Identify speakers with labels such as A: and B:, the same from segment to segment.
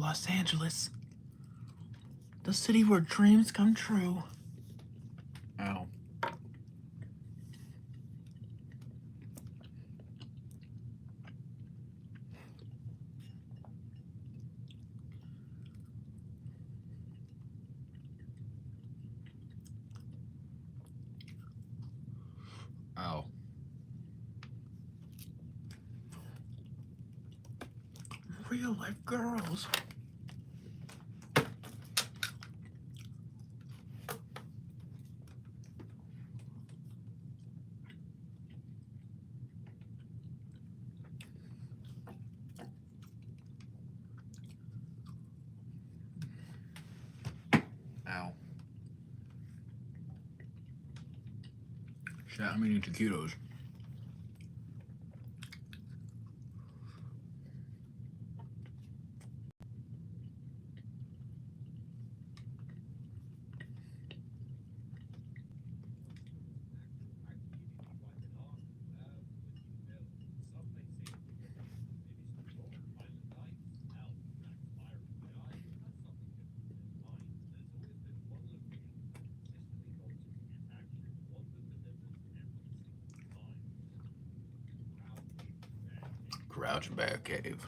A: Los Angeles, the city where dreams come true. Ow. Ow. Real life girls. Ow. Shit, I'm eating taquitos. Crouch Bear Cave.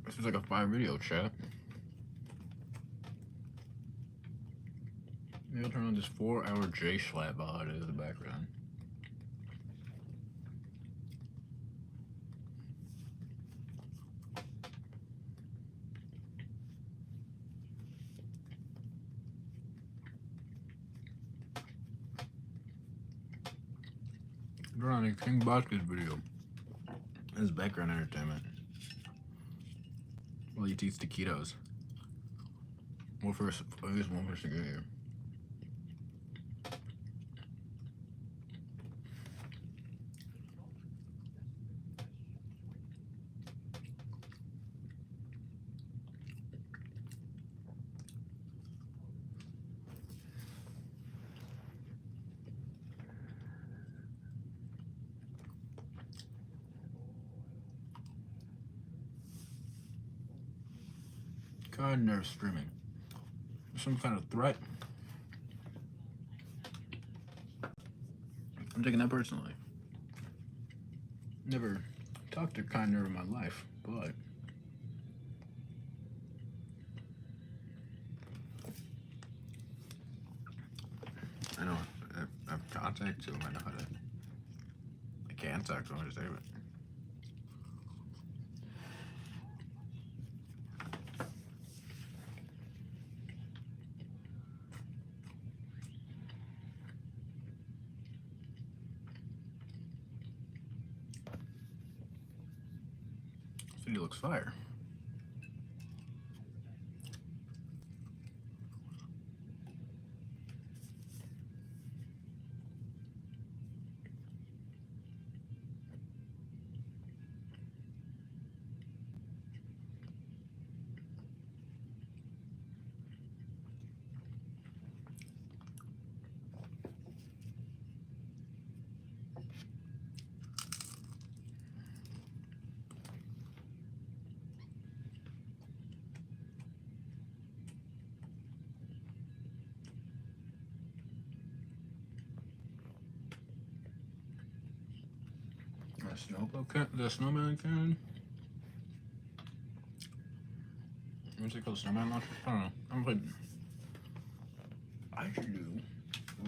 A: This is like a 5-video chat. Maybe I'll turn on this 4-hour J Schlatt while it is in the background. Turn on a King Basket video. This is background entertainment. While he eats taquitos. Well, first, I guess one person get here. God, they're streaming. Some kind of threat. I'm taking that personally. Never talked to Kind Nerve in my life, but I know I have contact to him. I know how to. I can talk to him to save it. City looks fire. The snowman cannon? What's it called? Snowman launcher? I don't know. I'm playing. I should do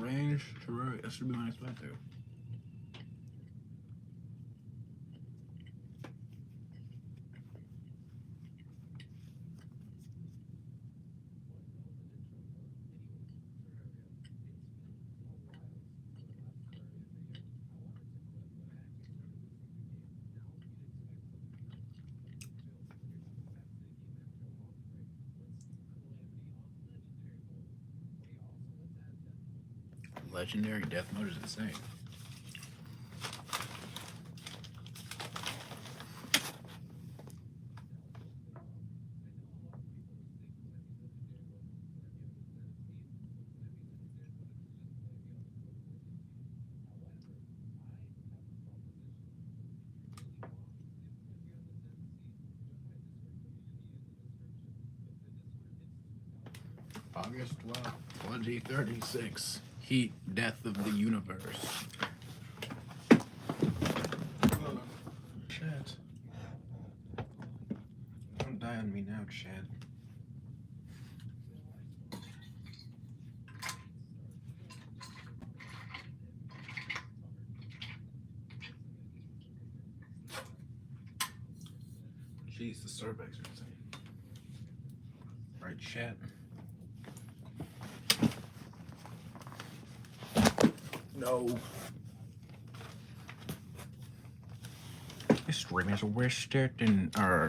A: range terraria. That should be my next bet too. Legendary death mode is insane. August 12th, 2036. Heat, death of the universe. Chad. Don't die on me now, Chad. Jeez, the Starbucks are insane. Right, Chad. No. This stream is wasted in, I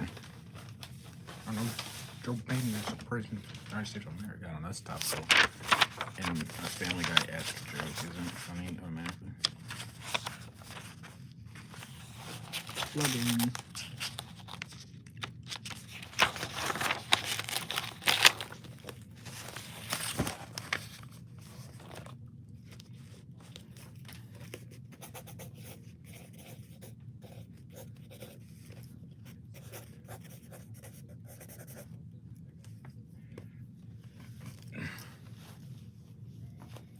A: don't know, Joe Biden is the president of the United States of America. I don't know, that's topical. And a Family Guy-esque joke isn't funny automatically. Flooding.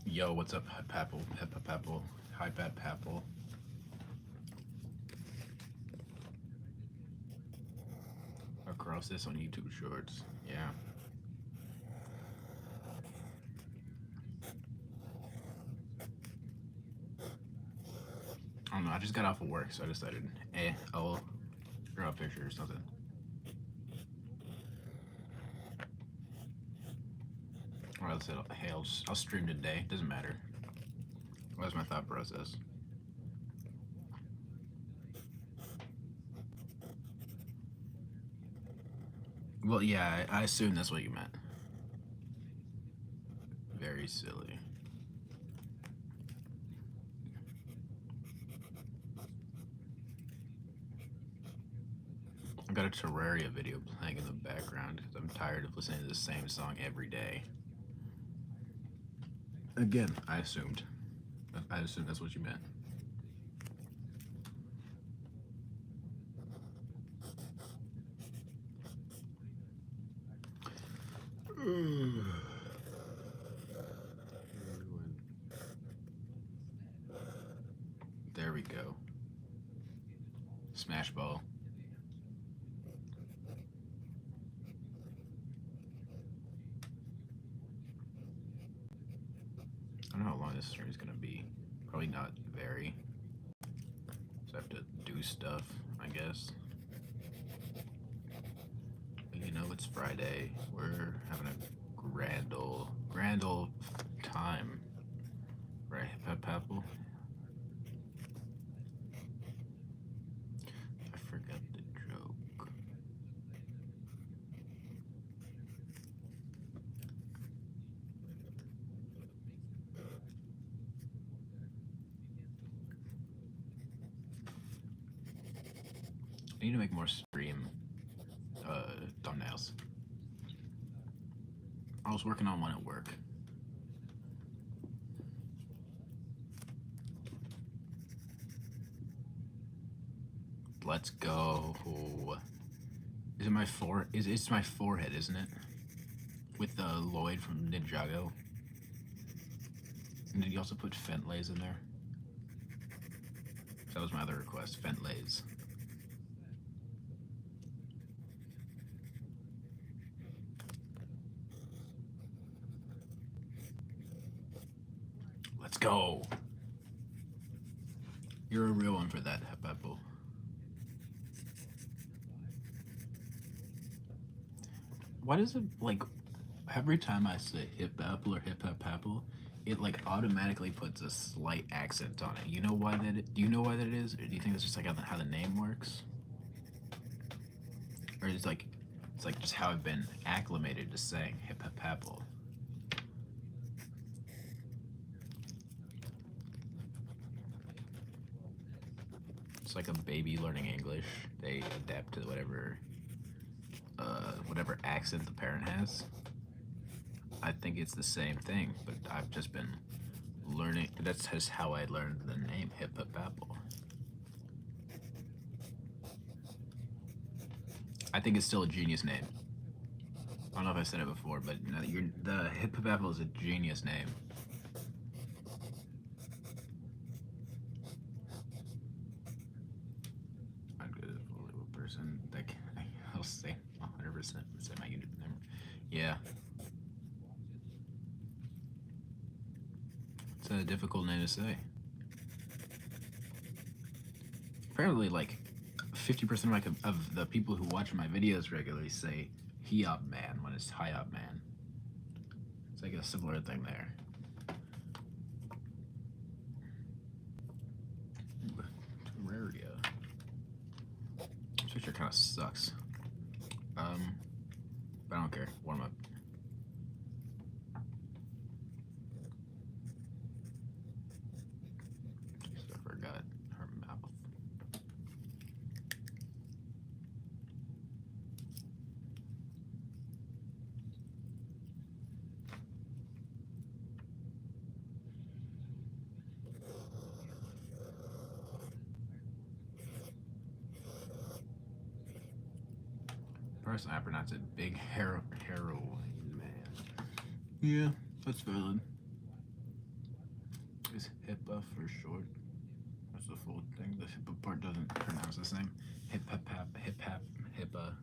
A: Yo, what's up, Papple? Peppa Papple. Hi, Pat Papple. Across this on YouTube Shorts. Yeah. I don't know, I just got off of work, so I decided, I'll draw a picture or something. Or else hey, I'll stream today. Doesn't matter. What was my thought process? Well, yeah, I assume that's what you meant. Very silly. I got a Terraria video playing in the background because I'm tired of listening to the same song every day. Again, I assumed that's what you meant. There we go. Smash ball. I don't know how long this stream is gonna be. Probably not very. So I have to do stuff, I guess. But you know, it's Friday. We're having a grand old time. Right, Papple? I forgot the joke. I need to make more stream thumbnails. I was working on one at work. Let's go. Is it my it's my forehead, isn't it? With Lloyd from Ninjago. And did you also put Fentlays in there? That was my other request, Fentlays. Let's go. You're a real one for that, Peppo. Why does it, like, every time I say hip apple or hip hop apple, it like automatically puts a slight accent on it. You know why that? Do you know why that is, or do you think it's just like how the name works, or it's like just how I've been acclimated to saying hip hop apple? It's like a baby learning English. They adapt to whatever accent the parent has. I think it's the same thing, but I've just been learning. That's just how I learned the name Hip Hop Apple. I think it's still a genius name. don't know if I said it before, but no, the Hip Hop Apple is a genius name. I'm good at a little person. I'll say 100% say my unit number. Yeah, it's a difficult name to say. Apparently, like 50% of the people who watch my videos regularly say MrHiopMan when it's MrHiopMan. It's like a similar thing there. Terraria. This picture kind of sucks. But I don't care. Warm up. I forgot her mouth. Personally, I pronounce it Big Heroin Man. Yeah, that's valid. Is HIPAA for short? That's the full thing. The HIPAA part doesn't pronounce the same. Hip hop, HIPAA.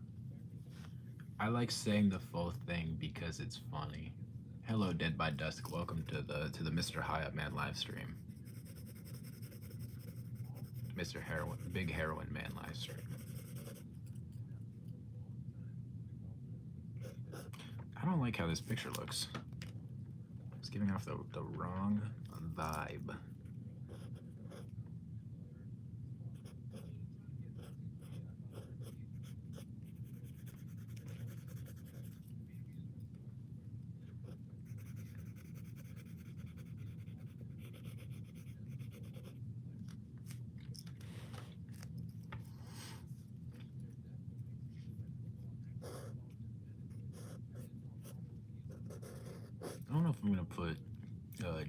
A: I like saying the full thing because it's funny. Hello, Dead by Dusk. Welcome to the MrHiopMan live stream. Big Heroin Man live stream. I don't like how this picture looks. It's giving off the wrong vibe. I don't know if I'm gonna put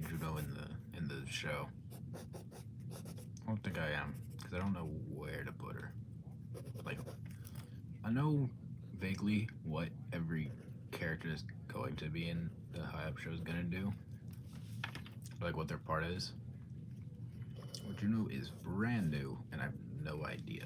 A: Judo in the show. I don't think I am because I don't know where to put her. Like, I know vaguely what every character is going to be in the Hiop show is gonna do, like what their part is. What Juno is brand new, and I have no idea.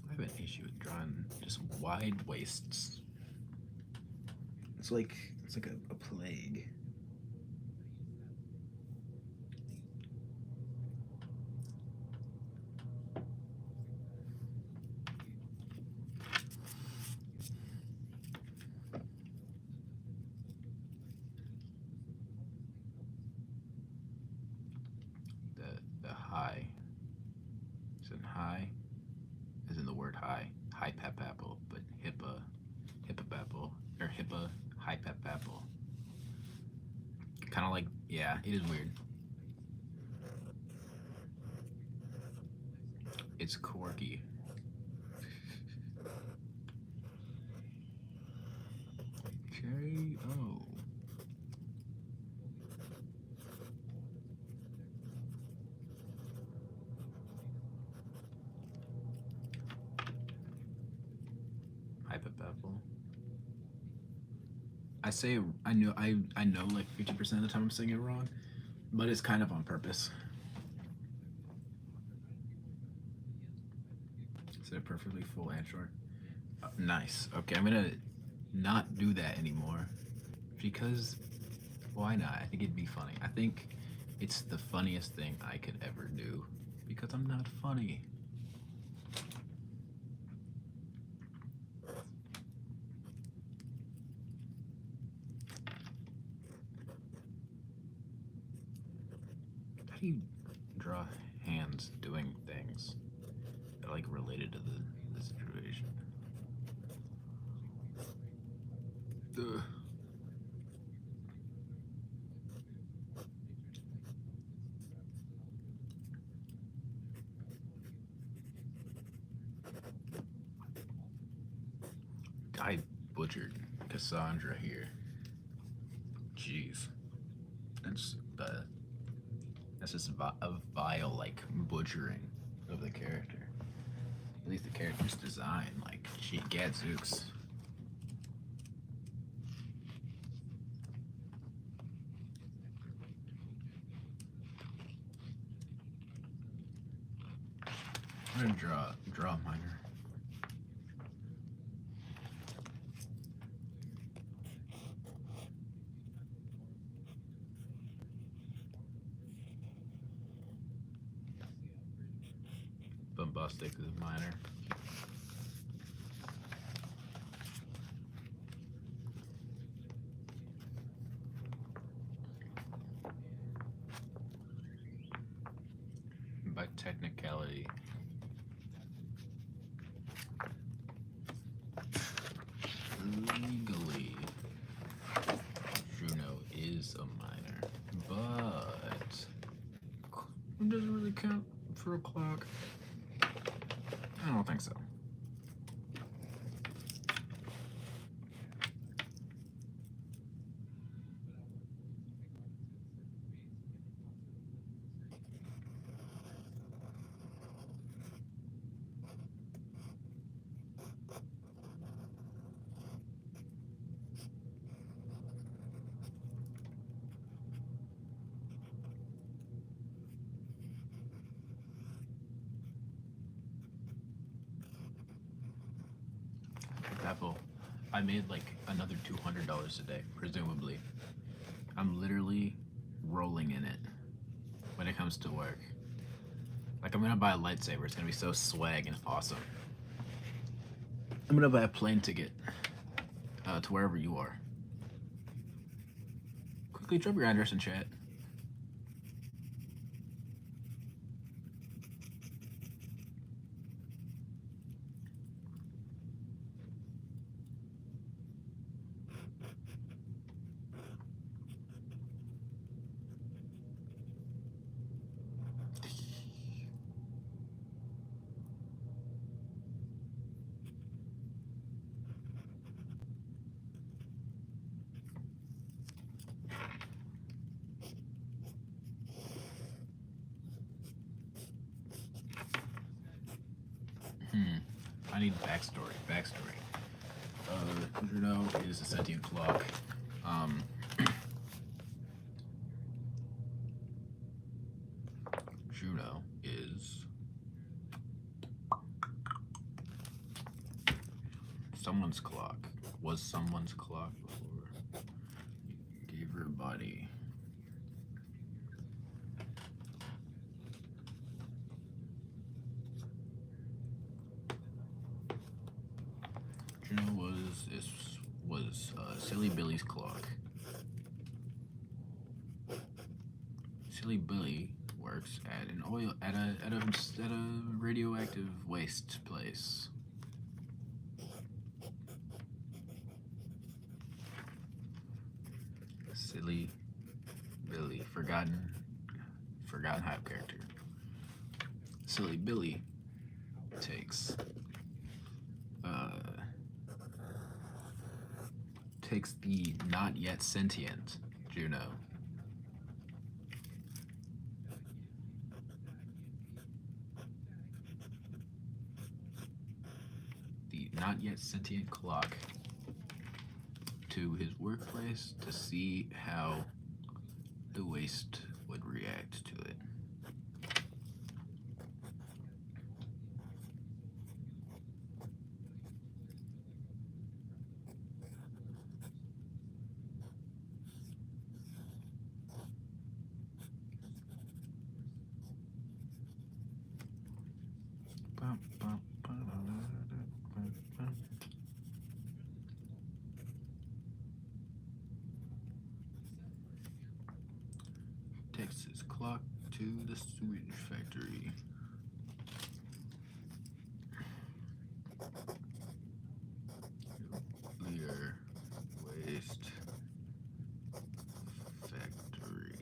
A: I have an issue with drawing just wide waists. It's like a plague. The high. Is it high? Is in the word high. High pep apple, but hippa apple or hippa high pep apple. Kind of like, yeah, it is weird. It's quirky. K.O. Hype apple. I know like 50% of the time I'm saying it wrong, but it's kind of on purpose. Is it perfectly full and short? Nice. Okay, I'm gonna not do that anymore because why not? I think it'd be funny. I think it's the funniest thing I could ever do because I'm not funny. How do you draw hands doing things that are like related to the situation? Ugh. I butchered Cassandra here. Jeez, that's that's just a vile like butchering of the character. At least the character's design, like she gadzooks. I'm gonna draw a minor. Bombastic is minor. By technicality. Legally, Juno is a minor, but it doesn't really count for a clock. I don't think so. Apple, I made like another $200 a day, presumably. I'm literally rolling in it when it comes to work. Like, I'm gonna buy a lightsaber. It's gonna be so swag and awesome. I'm gonna buy a plane ticket to wherever you are. Quickly drop your address in chat. I need backstory. Juno is a sentient clock. Juno is someone's clock. Was someone's clock before you gave her a body. Juno was Silly Billy's clock. Silly Billy works at an oil at a radioactive waste place. Silly Billy, forgotten hype character. Silly Billy takes the not yet sentient Juno. The not yet sentient clock to his workplace to see how the waste would react to it. Takes his clock to the sewage factory. Nuclear waste factory.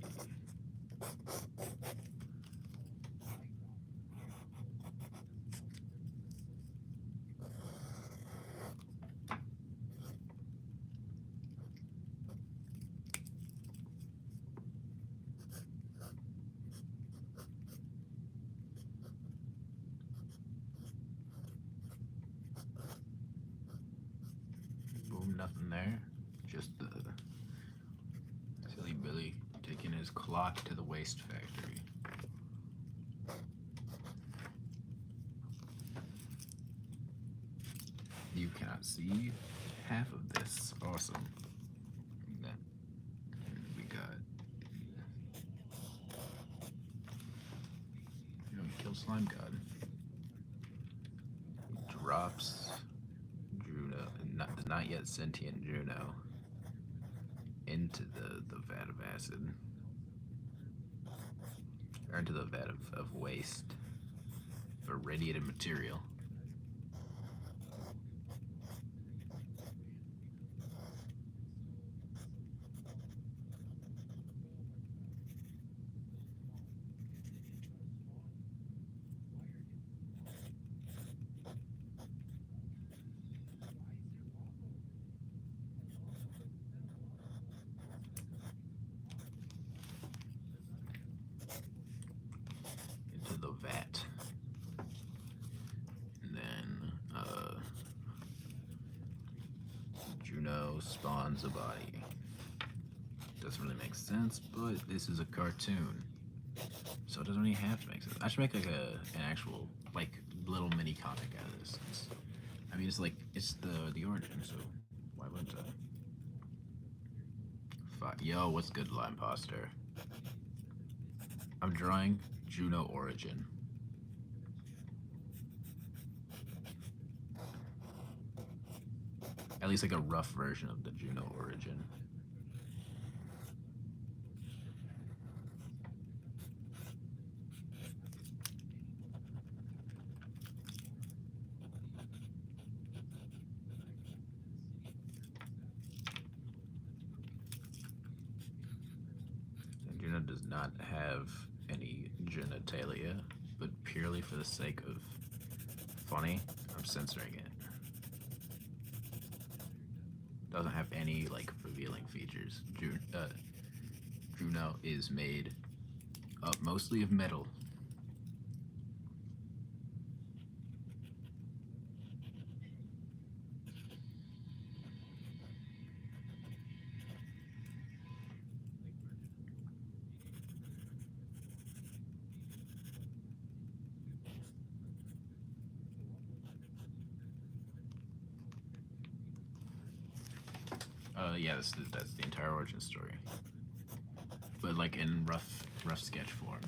A: nothing there. Just the silly Billy taking his clock to the waste factory. You cannot see half of this. Awesome. Then we got, kill Slime God. He drops Juno, not yet sentient Juno, into the vat of acid. Or into the vat of waste. Irradiated material. Into the vat. And then Juno spawns a body. Doesn't really make sense, but this is a cartoon, so it doesn't really have to make sense. I should make like an actual like little mini comic out of this. I mean, it's the origin, so why wouldn't I? Yo, what's good, Lime Poster? I'm drawing Juno origin. At least like a rough version of the Juno origin. Juno does not have any genitalia, but purely for the sake of funny, I'm censoring it. Doesn't have any like revealing features. Juno is made up mostly of metal. Yeah, that's the entire origin story, but like in rough sketch form.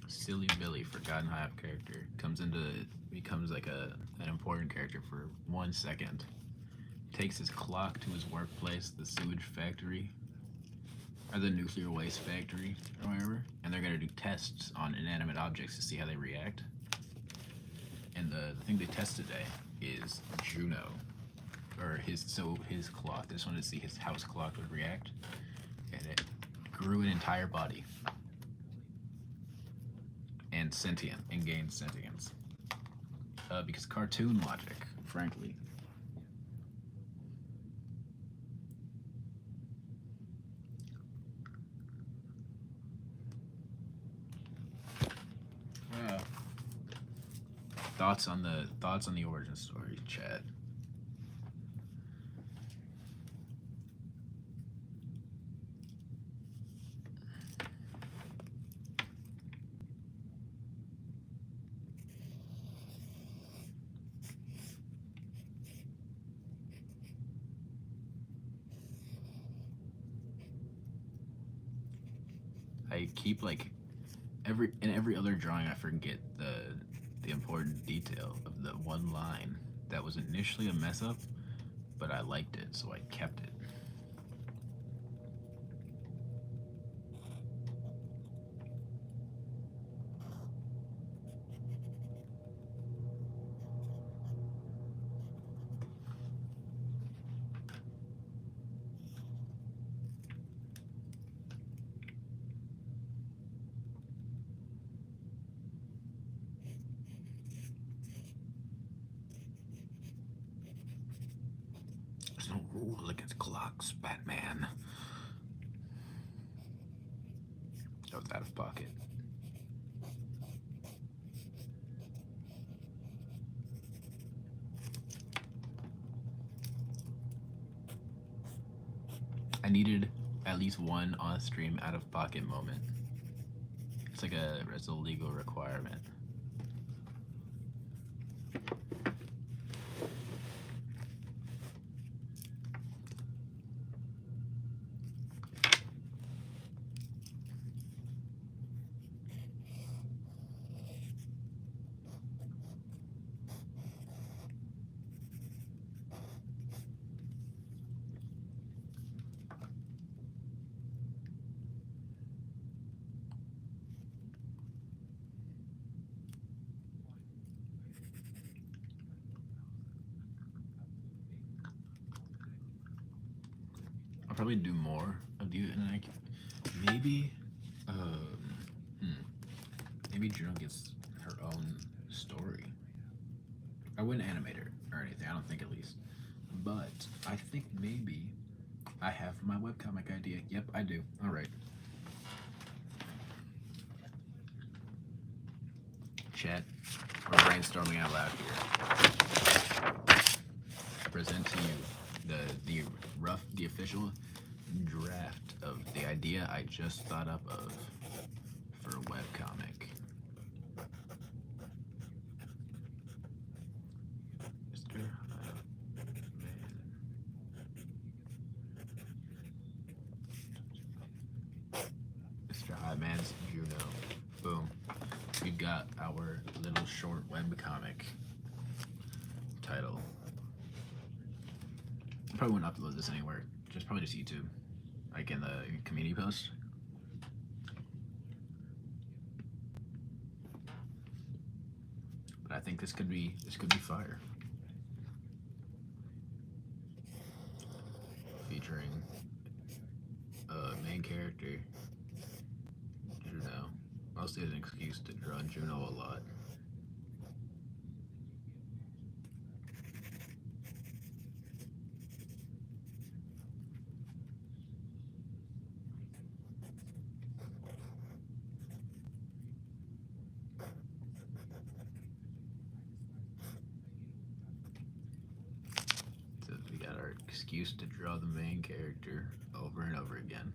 A: Silly Billy, forgotten Hive character, becomes like an important character for 1 second. Takes his clock to his workplace, the sewage factory, or the nuclear waste factory, or whatever, and they're gonna do tests on inanimate objects to see how they react. And the thing they tested today is Juno, or his clock. They just wanted to see how his clock would react, and it grew an entire body and sentient and gained sentience. Because cartoon logic, frankly. Thoughts on the origin story, chat. I keep like in every other drawing I forget the important detail of the one line that was initially a mess up, but I liked it, so I kept it. There's no rule against clocks, Batman. That was out of pocket. I needed at least one on stream out of pocket moment. It's a legal requirement. I'll probably do more of you, and maybe, hmm, maybe Juno gets her own story. I wouldn't animate her or anything. I don't think, at least, but I think maybe I have my webcomic idea. Yep, I do. All right. Chat, we're brainstorming out loud here. I present to you the official draft of the idea I just thought up of for a webcomic. MrHiopMan's Juno. Boom. We got our little short webcomic title. I probably wouldn't upload this anywhere. Probably just YouTube. Like in the community post. But I think this could be fire. Featuring main character Juno. Mostly as an excuse to draw Juno a lot. So we got our excuse to draw the main character over and over again.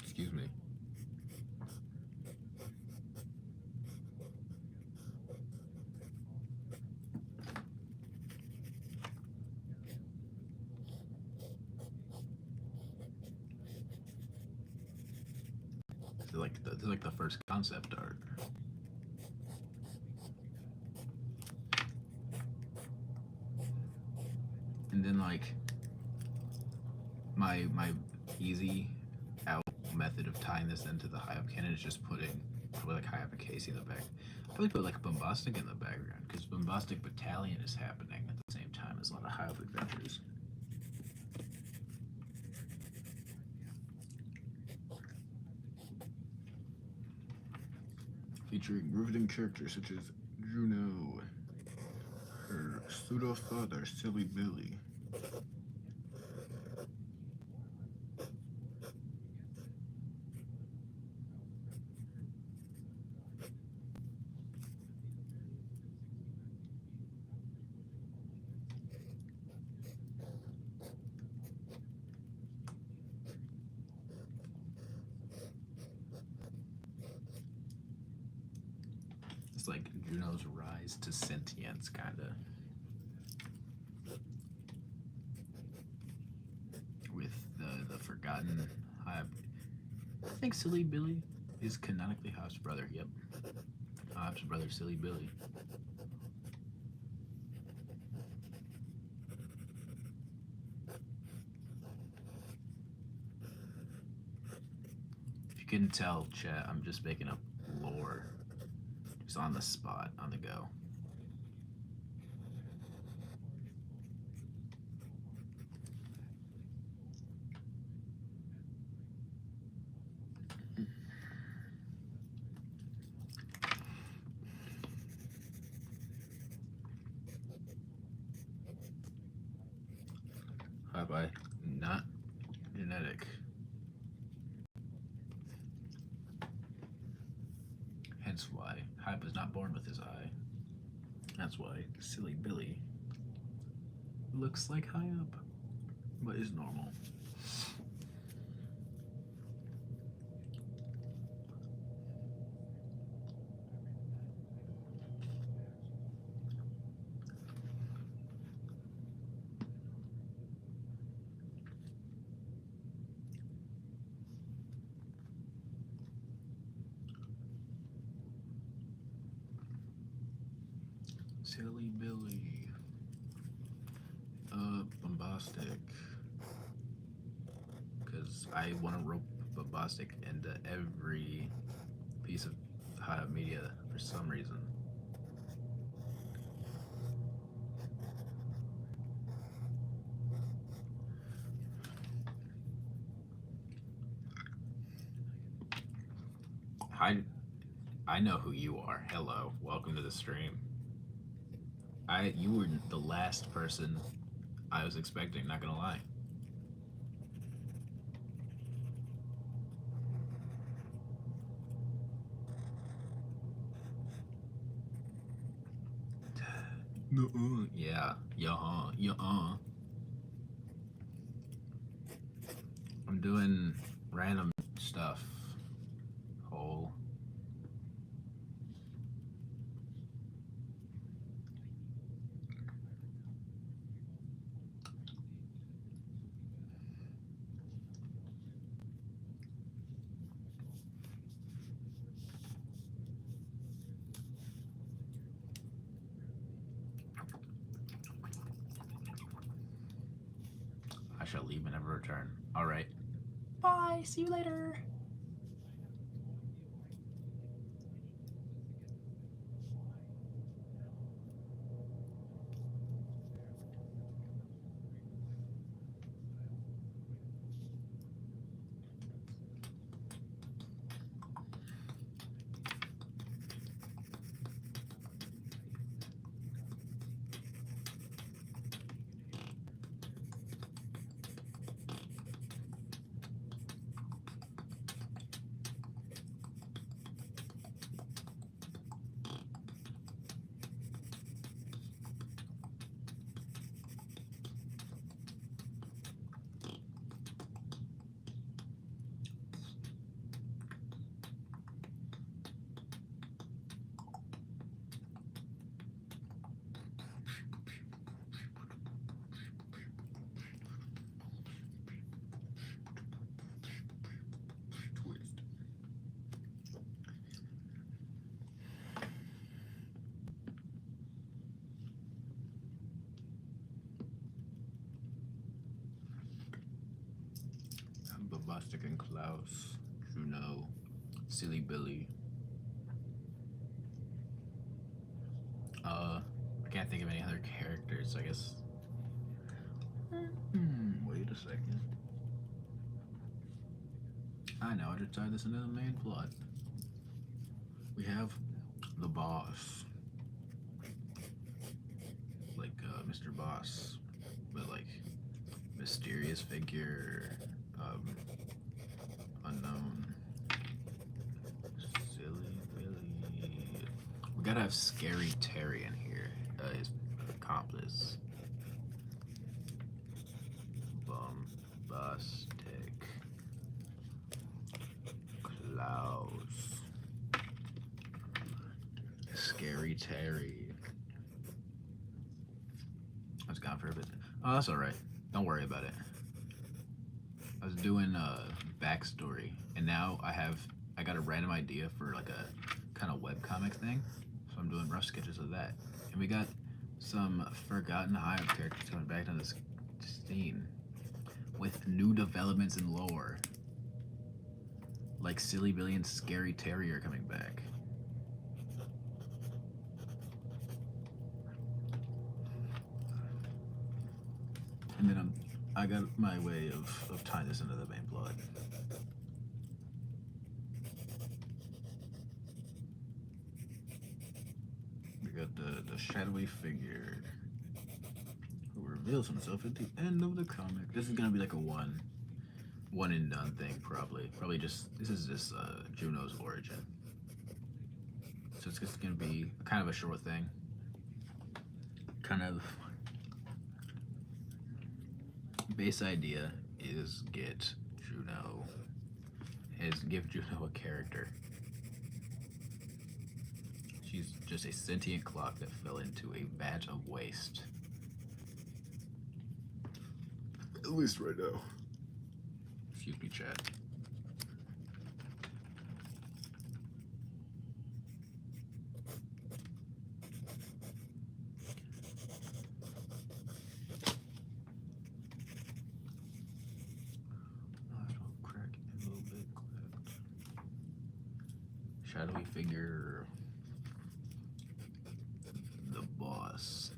A: Excuse me. This is like the first concept art. And then like my easy out method of tying this into the Hiop canon is just putting like Hiop and Casey in the back. I'll probably put like Bombastic in the background because Bombastic Battalion is happening at the same time as a lot of Hiop adventures. Featuring riveting characters such as Juno, her pseudo father, Silly Billy. It's like Juno's rise to sentience, kinda. With the forgotten Hiop. I think Silly Billy is canonically Hiop's brother. Yep. Hiop's brother, Silly Billy. If you couldn't tell, chat, I'm just making up lore. Just on the spot, on the go. Bye-bye. Not genetic. Hence why Hype is not born with his eye. That's why Silly Billy looks like High Up, but is normal. Silly Billy. Bombastic. Because I want to rope Bombastic into every piece of High Up media for some reason. I know who you are. Hello, welcome to the stream. You were the last person I was expecting. Not gonna lie. Yeah, yeah. I'm doing random stuff. Whole. I shall leave and never return. All right. Bye. See you later. Bombastic and Klaus, Juno, Silly Billy. I can't think of any other characters. I guess. Wait a second. I know. I just tied this into the main plot. We have the boss, like Mr. Boss, but like mysterious figure, unknown. Silly Billy. We gotta have Scary Terry in here, his accomplice. Bombastic. Klaus. Scary Terry. I was gone for a bit. Oh, that's alright. Don't worry about it. I was doing backstory, and now I got a random idea for like a kind of webcomic thing, so I'm doing rough sketches of that. And we got some forgotten Hive characters coming back on this scene with new developments in lore, like Silly Billy and Scary Terrier coming back. And then I got my way of tying this into the main plot. We got the shadowy figure who reveals himself at the end of the comic. This is gonna be like a one and done thing, probably. This is just Juno's origin. So it's just gonna be kind of a short thing. Kind of base idea is give Juno a character. She's just a sentient clock that fell into a vat of waste. At least right now. Excuse me, chat. Shadowy figure. The boss.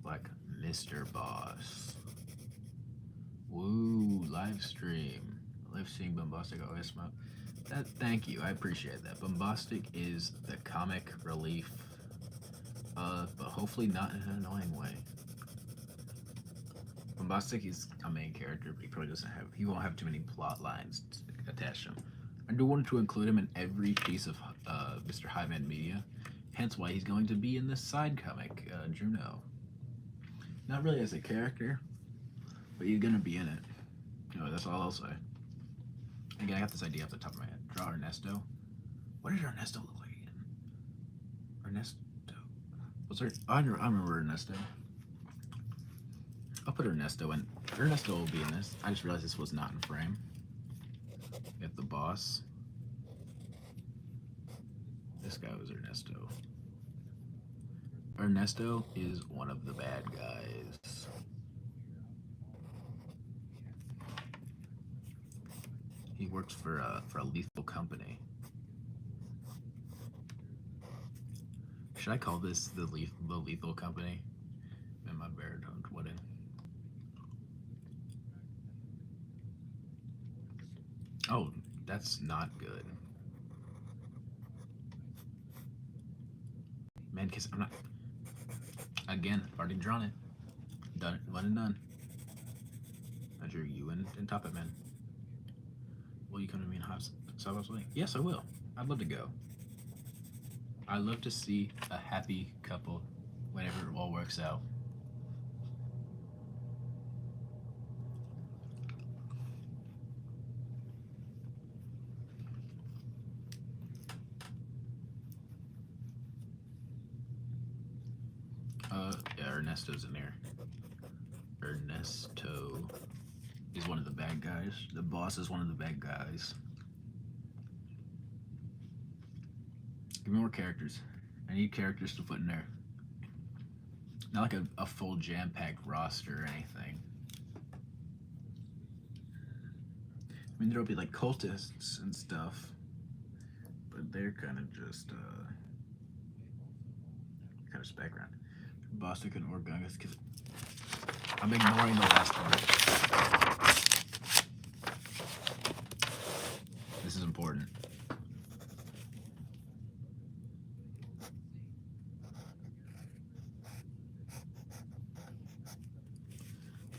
A: Like Mr. Boss. Woo, live stream. Live stream Bombastic OS mode. Thank you, I appreciate that. Bombastic is the comic relief, but hopefully not in an annoying way. Bombastic is a main character, but he won't have too many plot lines attached to him. I do want to include him in every piece of MrHiopMan media, hence why he's going to be in this side comic, Juno. Not really as a character, but he's gonna be in it. Anyway, that's all I'll say. Again, I got this idea off the top of my head. Draw Ernesto. What did Ernesto look like again? Ernesto. Was there? I remember Ernesto. I'll put Ernesto in. Ernesto will be in this. I just realized this was not in frame. We have the boss. This guy was Ernesto. Ernesto is one of the bad guys. He works for a lethal company. Should I call this the lethal company? In my baritone's wedding. Oh, that's not good. Man, cause I'm not. Again, I've already drawn it. Done it. One and done. I drew you and Top It Man. Will you come to me in South West? Yes, I will. I'd love to go. I'd love to see a happy couple whenever it all works out. Yeah, Ernesto's in here. Ernesto is one of the bad guys. The boss is one of the bad guys. Give me more characters. I need characters to put in there. Not like a full jam-packed roster or anything. I mean, there'll be like cultists and stuff, but they're kind of just kind of background. Bostic and Orgungus, because I'm ignoring the last part. This is important.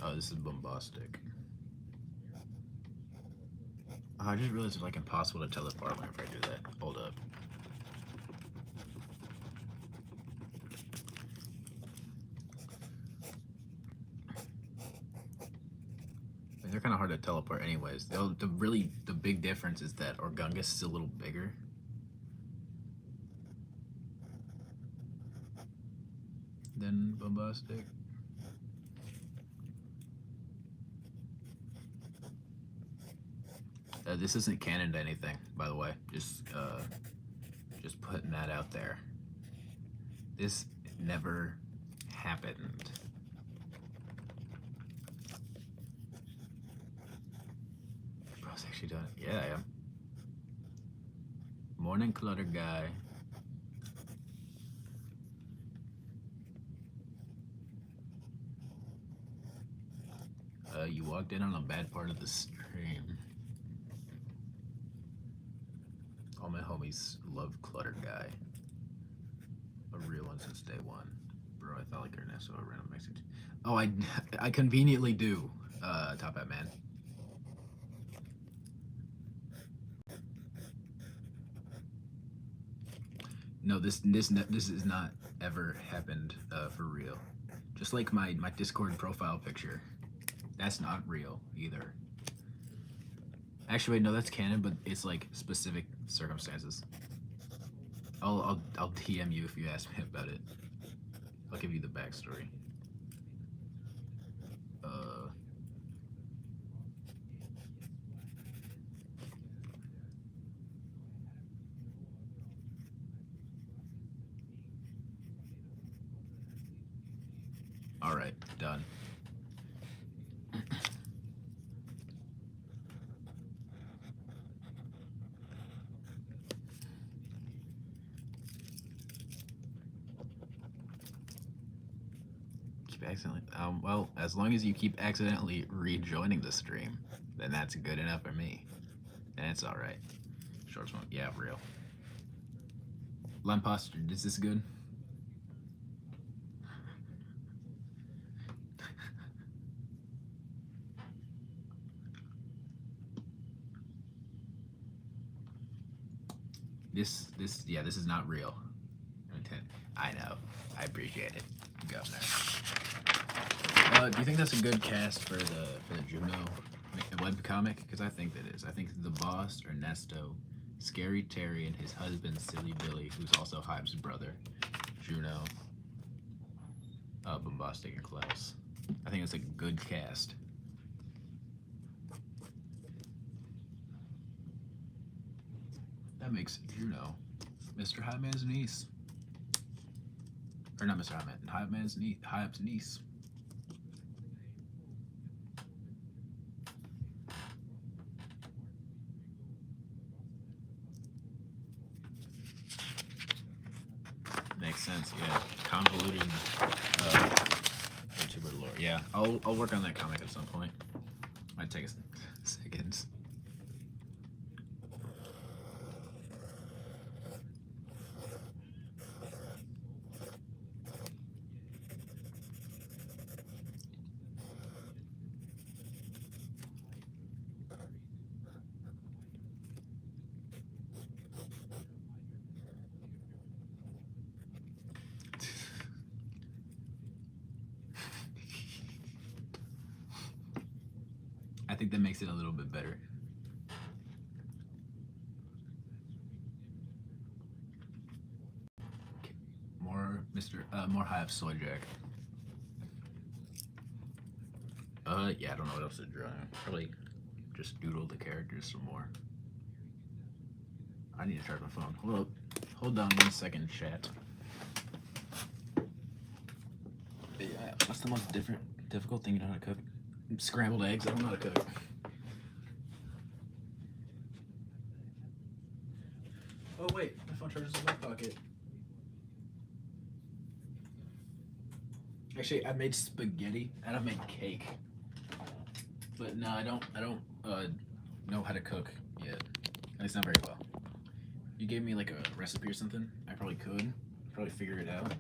A: Oh, this is Bombastic. Oh, I just realized it's like impossible to tell apart whenever I do that. Hold up. They're kind of hard to tell apart anyways. The big difference is that Orgungus is a little bigger. Than Bombastic. This isn't canon to anything, by the way. Just putting that out there. This never happened. Bro's actually done it. Yeah, I am. Morning clutter guy. You walked in on a bad part of the stream. All my homies love Clutter Guy. A real one since day one. Bro, I felt like Ernesto a random message. Oh, I conveniently do, Top Hat Man. No, this is not ever happened for real. Just like my Discord profile picture, that's not real either. Actually, wait, no, that's canon, but it's like specific circumstances. I'll DM you if you ask me about it. I'll give you the backstory. Uh, all right, done. Keep accidentally. Well, as long as you keep accidentally rejoining the stream, then that's good enough for me. And it's all right. Short smoke, yeah, real. Lamposter, is this good? Yeah, this is not real. I know. I appreciate it, Governor. Do you think that's a good cast for the Juno webcomic? Because I think that is. I think the boss, Ernesto, Scary Terry, and his husband, Silly Billy, who's also Hype's brother, Juno, Bombastic, and Klaus. I think it's a good cast. That makes Juno MrHiopMan's niece. Or not MrHiopMan, Hypeman's niece, Hype's niece. Makes sense, yeah. Convoluted YouTuber lore. Yeah, I'll work on that comic at some point. Might take a second. I think that makes it a little bit better. More Hype Soy Jack. Yeah, I don't know what else to draw. Probably just doodle the characters some more. I need to charge my phone. Hold on 1 second, chat. Yeah, what's the most difficult thing you know how to cook? Scrambled eggs. I don't know how to cook. Oh wait, my phone charger's in my pocket. Actually, I made spaghetti and I made cake. But no, I don't know how to cook yet. At least not very well. You gave me like a recipe or something, I probably could. Probably figure it out.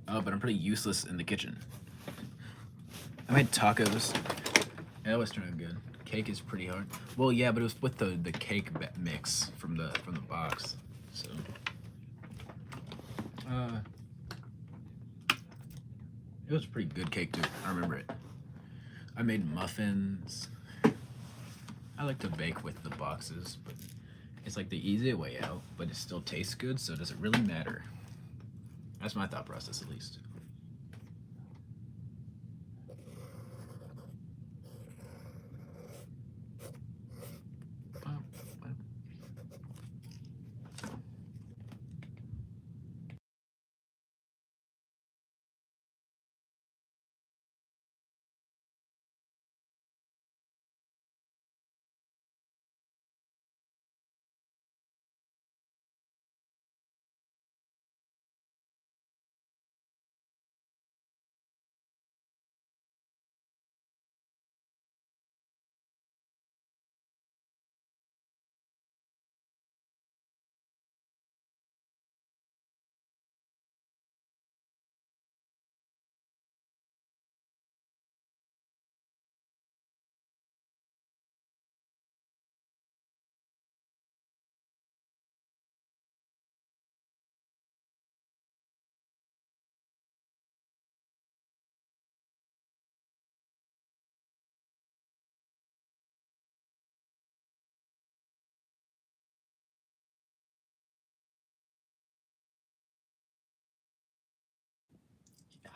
A: But I'm pretty useless in the kitchen. I made tacos. It always turned out good. Cake is pretty hard. Well, yeah, but it was with the cake mix from the box. So, it was a pretty good cake too. I remember it. I made muffins. I like to bake with the boxes, but it's like the easy way out, but it still tastes good, so does it really matter? That's my thought process, at least.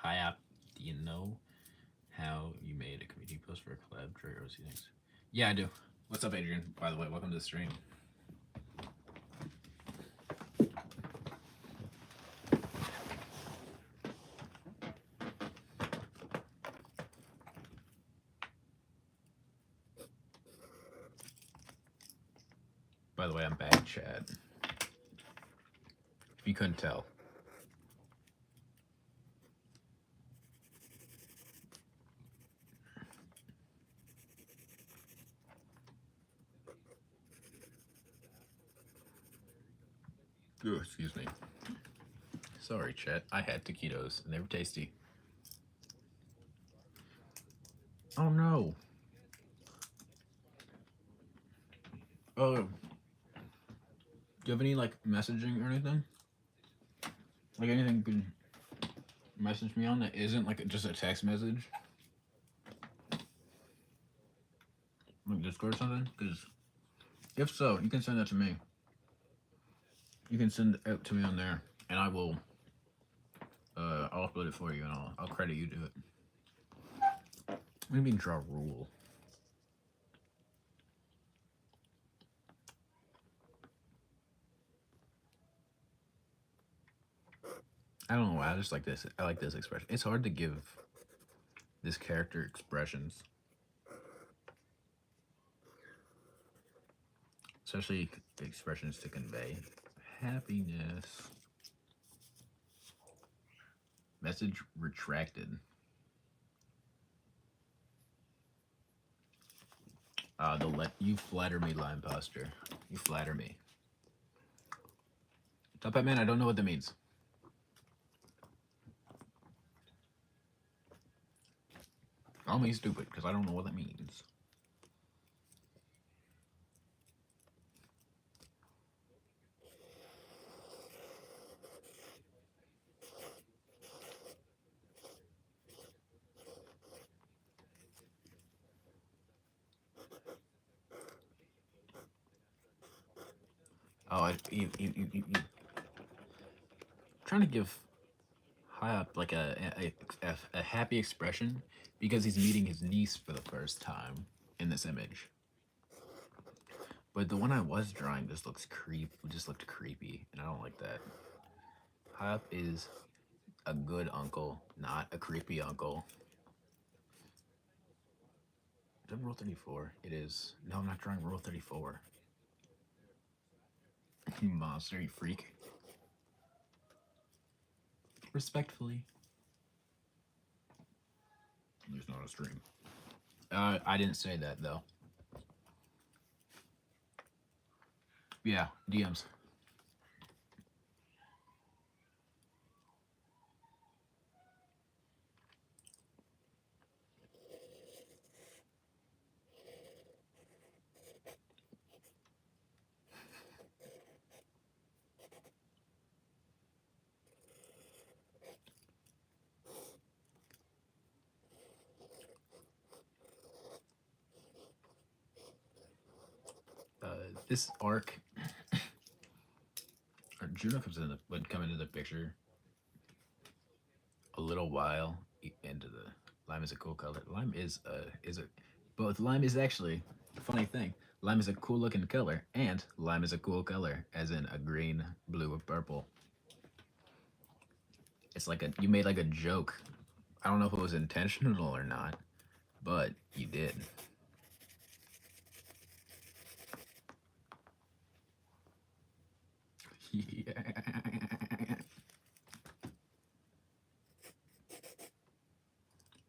A: Hi, do you know how you made a community post for a collab for OC things? Yeah, I do. What's up, Adrian? By the way, welcome to the stream. By the way, I'm back, Chad. If you couldn't tell. Ooh, excuse me. Sorry, Chet. I had taquitos and they were tasty. Oh no. Oh. Do you have any like messaging or anything? Like anything you can message me on that isn't like just a text message? Like Discord or something? Because if so, you can send that to me. You can send it to me on there, and I will. I'll upload it for you, and I'll credit you to it. What do you mean draw rule? I don't know why. I just like this. I like this expression. It's hard to give this character expressions, especially expressions to convey happiness. Message retracted. You flatter me, line imposter. You flatter me. Top hat man, I don't know what that means. Call me stupid because I don't know what that means. Oh, you trying to give Hiop like a happy expression because he's meeting his niece for the first time in this image. But the one I was drawing just looked creepy, and I don't like that. Hiop is a good uncle, not a creepy uncle. Is that Rule 34? It is. No, I'm not drawing Rule 34. You monster, you freak. Respectfully. There's not a stream. I didn't say that, though. Yeah, DMs. This arc, Juno would come into the picture a little while into the lime is a cool color. Lime is a both lime is actually a funny thing. Lime is a cool looking color, and lime is a cool color, as in a green, blue, or purple. It's like you made like a joke. I don't know if it was intentional or not, but you did. Yeah.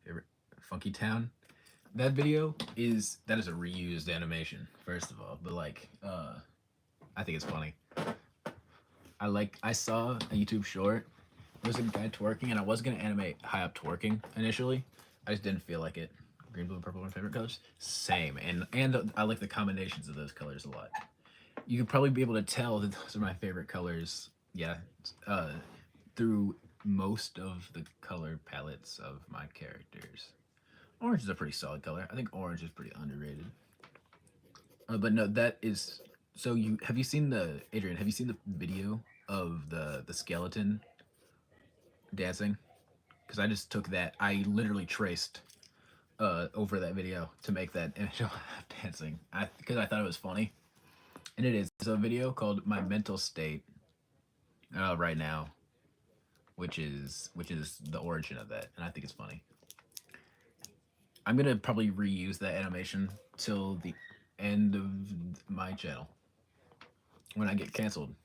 A: Favorite Funky Town. That video is a reused animation, first of all, but like I think it's funny. I saw a YouTube short. There was a guy twerking, and I was gonna animate Hiop twerking initially. I just didn't feel like it. Green, blue, and purple are my favorite colors. Same, and I like the combinations of those colors a lot. You could probably be able to tell that those are my favorite colors. Yeah, through most of the color palettes of my characters. Orange is a pretty solid color. I think orange is pretty underrated. But no, that is. So have you seen the Adrian? Have you seen the video of the skeleton dancing? because I just took that. I literally traced over that video to make that image of dancing. Because I thought it was funny, and it is. It's a video called "My Mental State" right now, which is the origin of that, and I think it's funny. I'm gonna probably reuse that animation till the end of my channel when I get canceled.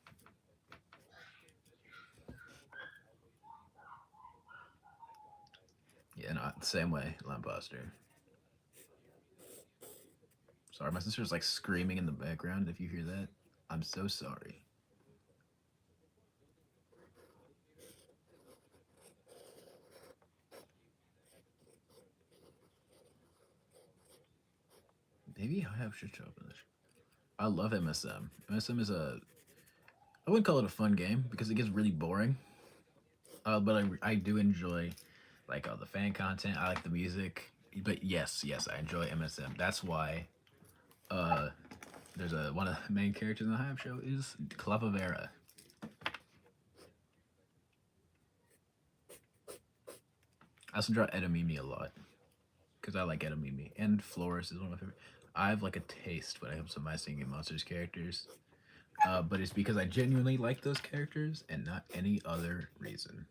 A: Yeah, not the same way, Lambuster. Sorry, my sister's like screaming in the background. If you hear that, I'm so sorry. Maybe I have should show up in this. I love MSM. MSM is I wouldn't call it a fun game because it gets really boring. But I do enjoy like all the fan content. I like the music. But yes, I enjoy MSM. That's why uh there's a one of the main characters in the Hype Show is Clavavera. I also draw Edamimi a lot because I like Edamimi, and Flores is one of my favorite. I have like a taste when it comes to my singing monsters characters, but it's because I genuinely like those characters and not any other reason.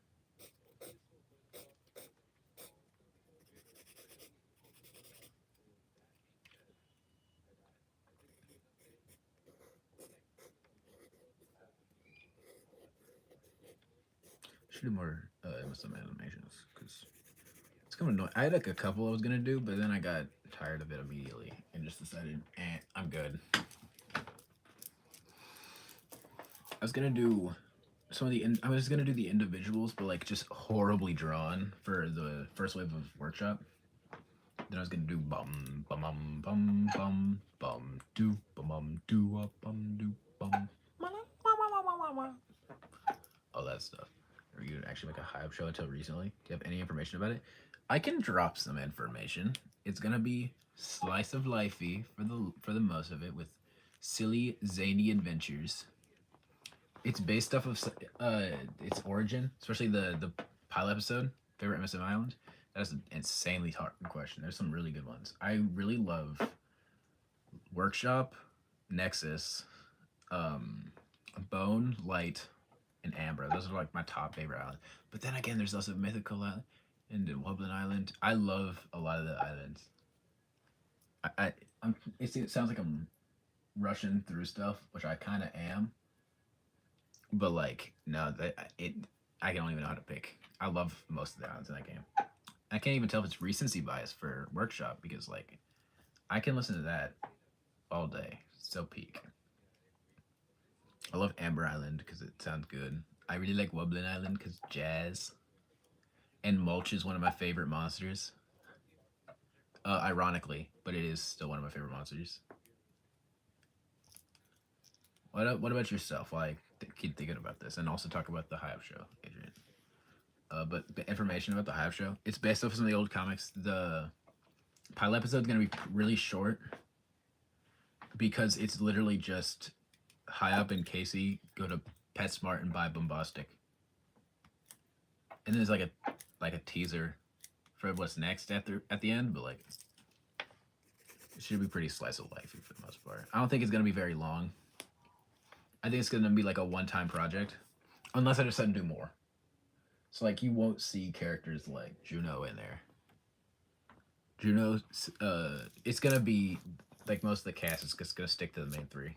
A: Should do more some animations because it's kind of annoying. I had like a couple I was gonna do, but then I got tired of it immediately and just decided, I'm good. I was gonna do some of the. I was gonna do the individuals, but like just horribly drawn for the first wave of workshop. Then I was gonna do bum bum bum bum bum bum do bum do bum all that stuff. Or you actually make a hype show until recently. Do you have any information about it? I can drop some information. It's gonna be slice of lifey for the most of it with silly zany adventures. It's based off of its origin, especially the pilot episode, favorite MSM Island. That's an insanely hard question. There's some really good ones. I really love Workshop, Nexus, um, Bone, Light, and Amber. Those are like my top favorite islands. But then again, there's also Mythical Island and Woblin Island. I love a lot of the islands. It sounds like I'm rushing through stuff, which I kind of am. But like, no, I don't even know how to pick. I love most of the islands in that game. I can't even tell if it's recency bias for Workshop because like, I can listen to that all day. So peak. I love Amber Island because it sounds good. I really like Woblin Island because jazz. And Mulch is one of my favorite monsters. Ironically, but it is still one of my favorite monsters. What about yourself? Like, keep thinking about this, and also talk about the Hive Show, Adrian. But the information about the Hive Show, it's based off some of the old comics. The pilot episode is gonna be really short because it's literally just High Up and Casey go to PetSmart and buy Bombastic, and there's like a teaser for what's next at the end, but like it should be pretty slice of life for the most part. I don't think it's gonna be very long. I think it's gonna be like a one-time project, unless I decide to do more. So like you won't see characters like Juno in there. Juno, it's gonna be like most of the cast is just gonna stick to the main three.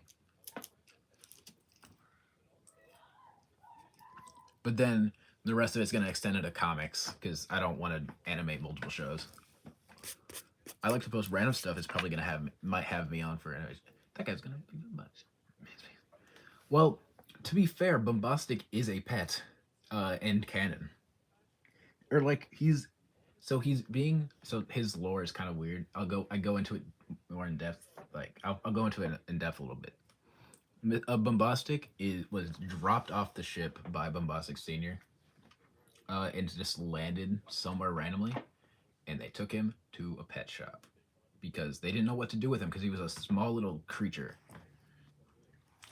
A: But then the rest of it's gonna extend into comics because I don't want to animate multiple shows. I like to post random stuff. It's probably might have me on for anyways. That guy's gonna be much. Well, to be fair, Bombastic is a pet, and canon. Or like he's being so his lore is kind of weird. I go into it more in depth. Like I'll go into it in depth a little bit. Bombastic was dropped off the ship by Bombastic Senior, and just landed somewhere randomly, and they took him to a pet shop because they didn't know what to do with him because he was a small little creature.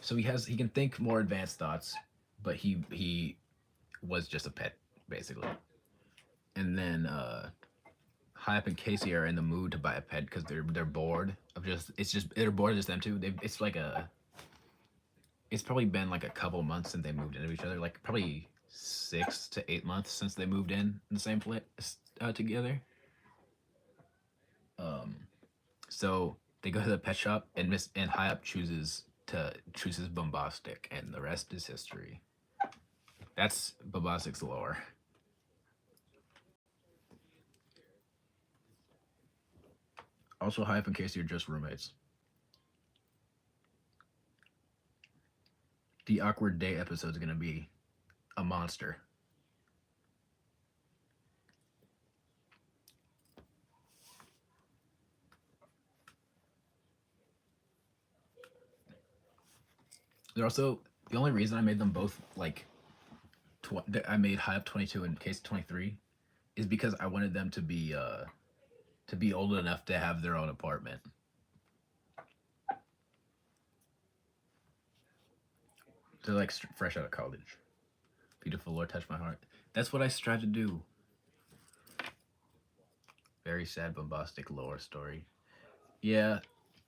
A: So he can think more advanced thoughts, but he was just a pet basically. and then Hype and Casey are in the mood to buy a pet because they're bored of just they're bored of just them two. It's like it's probably been like a couple months since they moved into each other, like probably 6 to 8 months since they moved in the same place together. Um, so they go to the pet shop and Hype chooses Bombastic, and the rest is history. That's Bombastic's lore. Also, Hype and Casey are just roommates. The awkward day episode is gonna be a monster. They're also the only reason I made them both like I made Hype 22 and Casey 23 is because I wanted them to be old enough to have their own apartment. They're like fresh out of college. Beautiful Lord, touch my heart. That's what I strive to do. Very sad, bombastic lore story. Yeah,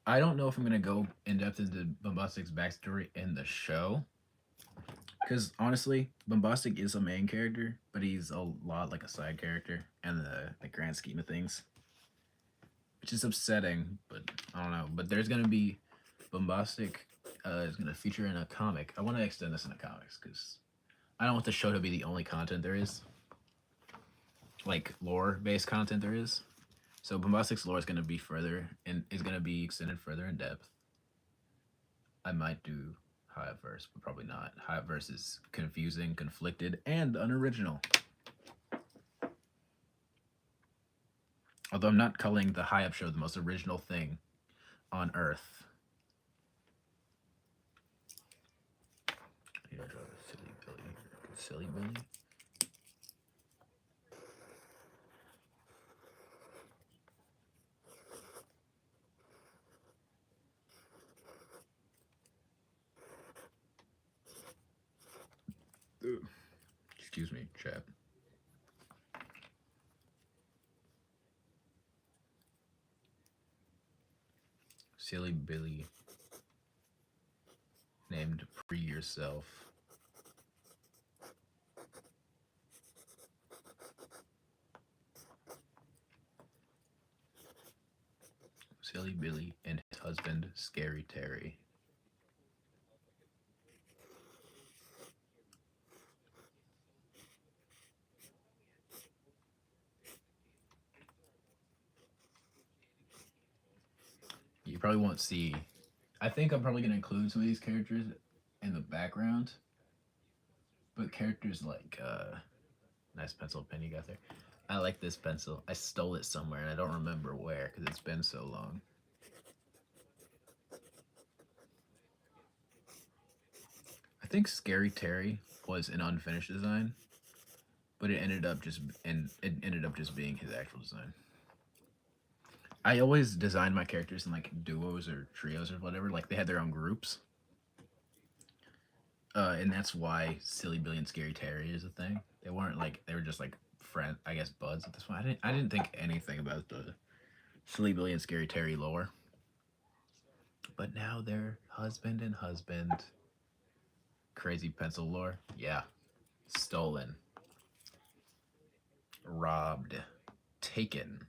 A: I don't know if I'm gonna go in depth into Bombastic's backstory in the show, because honestly, Bombastic is a main character, but he's a lot like a side character in the grand scheme of things, which is upsetting. But I don't know. But there's gonna be Bombastic is gonna feature in a comic. I want to extend this into comics because I don't want the show to be the only content there is, like lore based content there is. So Bombastic's lore is going to be further and is going to be extended further in depth. I might do Hiveverse, but probably not. Hiveverse is confusing, conflicted, and unoriginal. Although I'm not calling the High Up Show the most original thing on Earth. I need to draw a silly Billy. Silly Billy? Excuse me, chat. Silly Billy. Named Pre Yourself. Silly Billy and his husband, Scary Terry. You probably won't see. I think I'm probably going to include some of these characters in the background. But characters like, nice pencil pen you got there. I like this pencil. I stole it somewhere and I don't remember where because it's been so long. I think Scary Terry was an unfinished design, but it ended up just being his actual design. I always designed my characters in like duos or trios or whatever. Like they had their own groups, and that's why Silly Billy and Scary Terry is a thing. They weren't like they were just like friend, I guess buds at this point. I didn't think anything about the Silly Billy and Scary Terry lore, but now they're husband and husband. Crazy pencil lore, yeah, stolen, robbed, taken.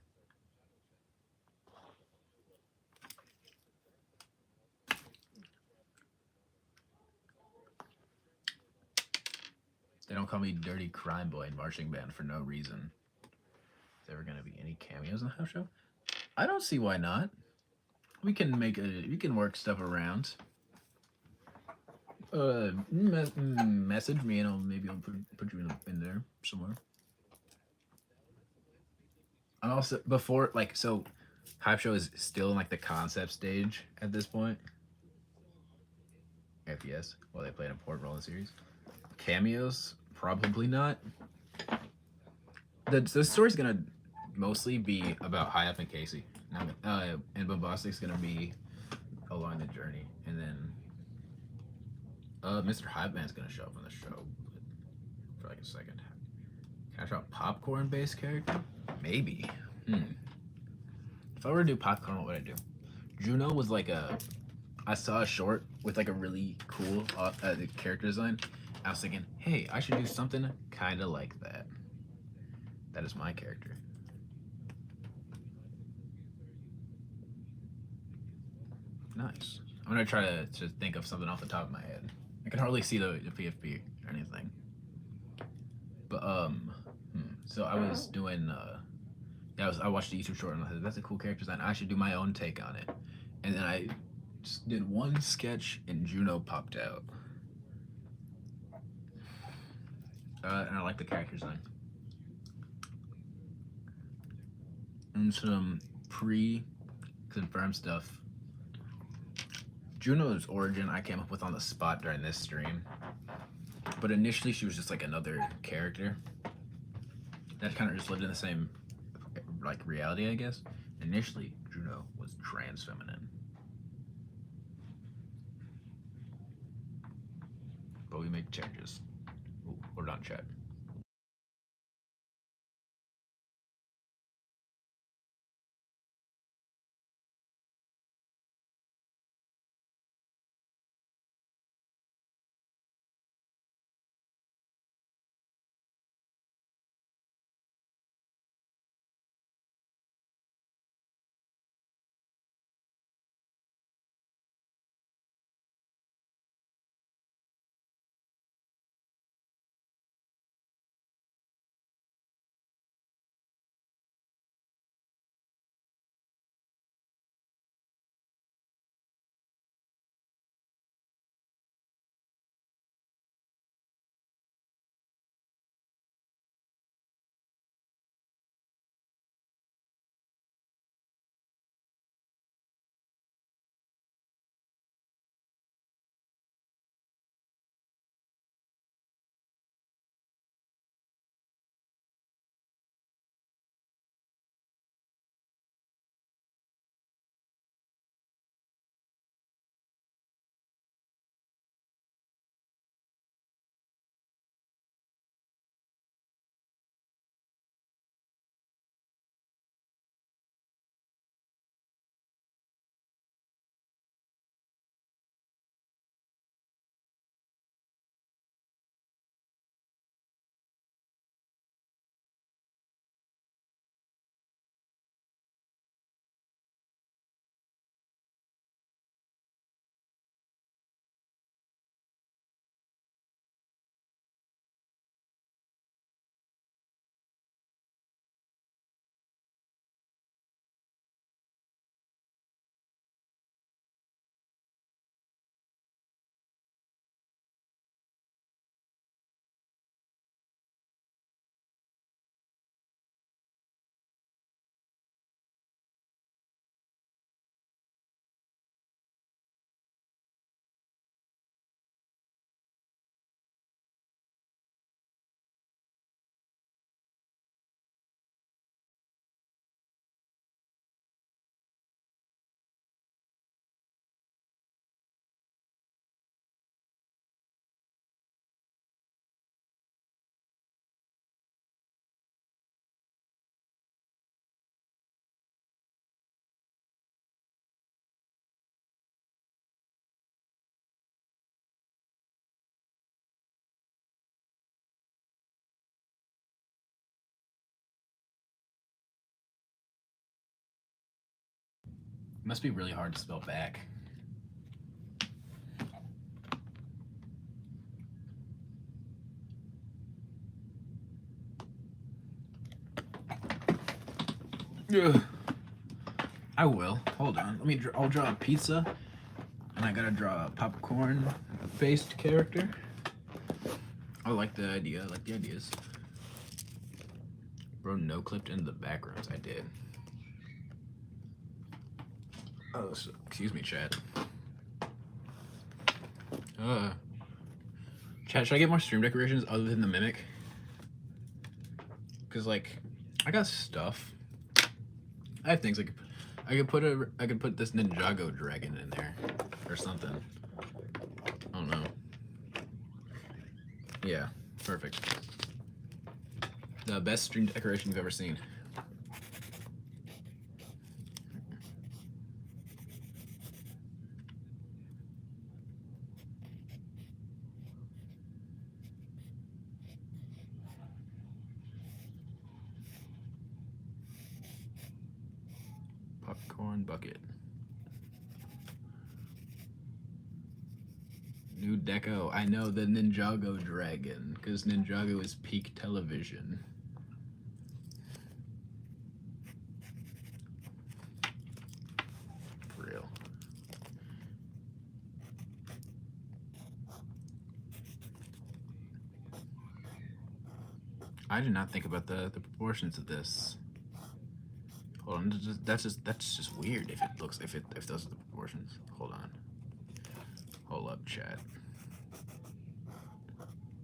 A: They don't call me Dirty Crime Boy in Marching Band for no reason. Is there ever gonna be any cameos in the house show? I don't see why not. We can work stuff around. Message me and maybe I'll put you in there somewhere. I'm also before like so. Hype Show is still in like the concept stage at this point. FPS, well, they play an important role in the series. Cameos, probably not. The story's gonna mostly be about High Up and Casey, and Bombastic's gonna be along the journey, and then MrHiopMan's gonna show up on the show for like a second. Can I draw a popcorn-based character? Maybe. If I were to do popcorn, what would I do? Juno was like a... I saw a short with like a really cool character design. I was thinking, hey, I should do something kind of like that. That is my character. Nice. I'm gonna try to think of something off the top of my head. I can hardly see the PFP or anything. But so I was doing I watched a YouTube short and I said that's a cool character design. I should do my own take on it. And then I just did one sketch and Juno popped out. And I like the character design. And some pre-confirmed stuff. Juno's origin I came up with on the spot during this stream. But initially she was just like another character that kind of just lived in the same like reality, I guess. Initially, Juno was trans feminine. But we make changes. Ooh, we're done, chat. It must be really hard to spell back. Ugh. I will. Hold on. I'll draw a pizza, and I gotta draw a popcorn-faced character. I like the idea. I like the ideas. Bro, no clipped into the backgrounds. I did. Oh, so, excuse me, chat. Chat, should I get more stream decorations other than the mimic? Cause like, I got stuff. I have things I could put this Ninjago dragon in there or something. I don't know. Yeah, perfect. The best stream decoration you've ever seen. Popcorn bucket. New deco. I know the Ninjago dragon, because Ninjago is peak television. For real. I did not think about the proportions of this. Hold on, that's just weird. If those are the proportions. Hold on. Hold up, chat.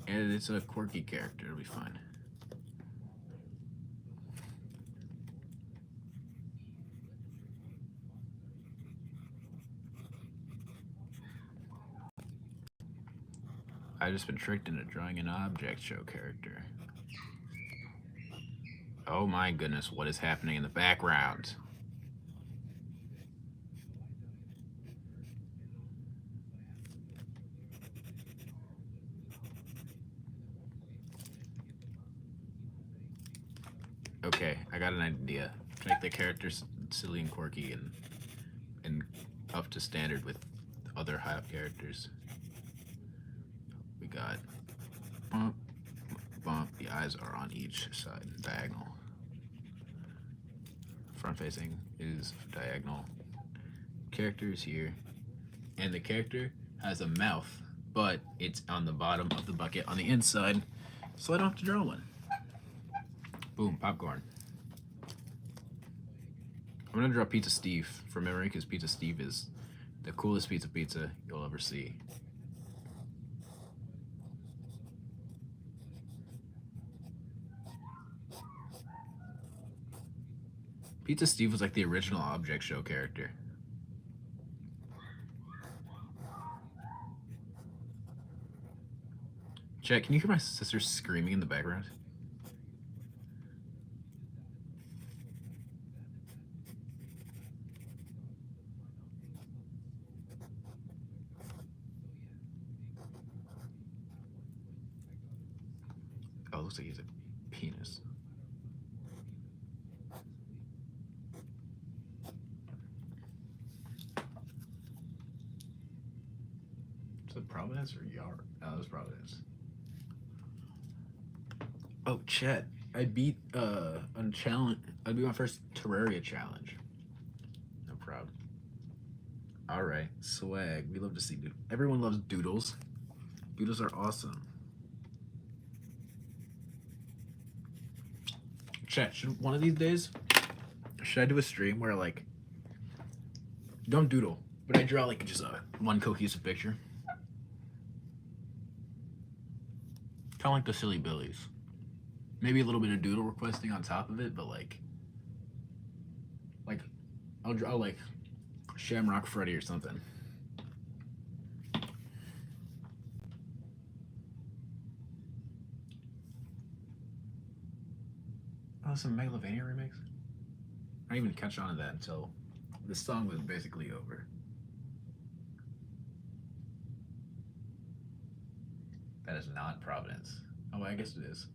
A: And it's a quirky character. It'll be fine. I've just been tricked into drawing an object show character. Oh my goodness, what is happening in the background? Okay, I got an idea. Make the characters silly and quirky and up to standard with other HiopMan characters. We got bump, bump. The eyes are on each side, diagonal. Front facing is diagonal. Character is here, and the character has a mouth, but it's on the bottom of the bucket on the inside, so I don't have to draw one. Boom, popcorn. I'm gonna draw Pizza Steve from memory because Pizza Steve is the coolest pizza you'll ever see. Pizza Steve was like the original object show character. Chat, can you hear my sister screaming in the background? Oh, it looks like he's a penis. Is it Providence or Yard? Oh, that's Providence. Oh, chat. I beat on challenge. I beat my first Terraria challenge. I'm proud. All right, swag. We love to see doodles. Everyone loves doodles. Doodles are awesome. Chat. Should one of these days, should I do a stream where like don't doodle, but I draw like just one cohesive picture? Kind of like the Silly Billies. Maybe a little bit of doodle requesting on top of it, but like I'll draw like Shamrock Freddy or something. Oh, some Megalovania remix? I didn't even catch on to that until the song was basically over. That is not Providence. Oh, I guess it is.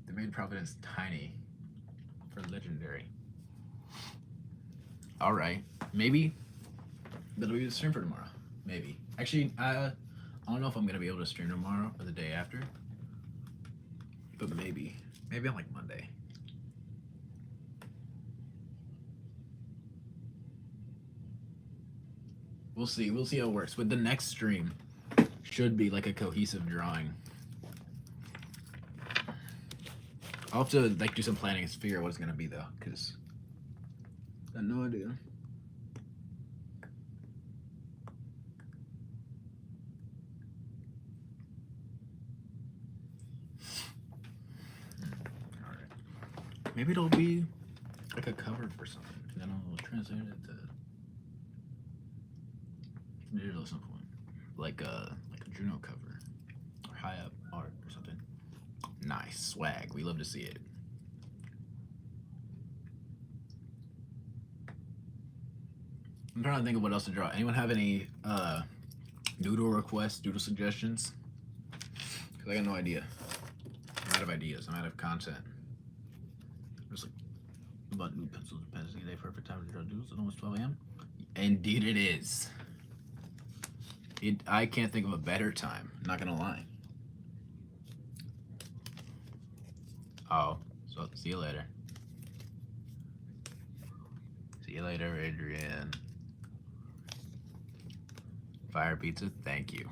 A: They made Providence tiny for Legendary. All right, maybe that'll be the stream for tomorrow. Maybe. Actually, I don't know if I'm gonna be able to stream tomorrow or the day after, but maybe on like Monday. We'll see. We'll see how it works. But the next stream should be like a cohesive drawing. I'll have to like do some planning and figure out what it's gonna be though, because I have no idea. All right. Maybe it'll be like a cover for something, and then I'll translate it to digital at some point, like a Juno cover or HiopMan art or something. Nice. Swag. We love to see it. I'm trying to think of what else to draw. Anyone have any doodle requests, doodle suggestions? Because I got no idea. I'm out of ideas. I'm out of content. Just like about new pencils and pens. Today, perfect time to draw doodles. It's almost 12 a.m. Indeed, it is. I can't think of a better time. Not gonna lie. Oh, so see you later. See you later, Adrian. Fire pizza, thank you.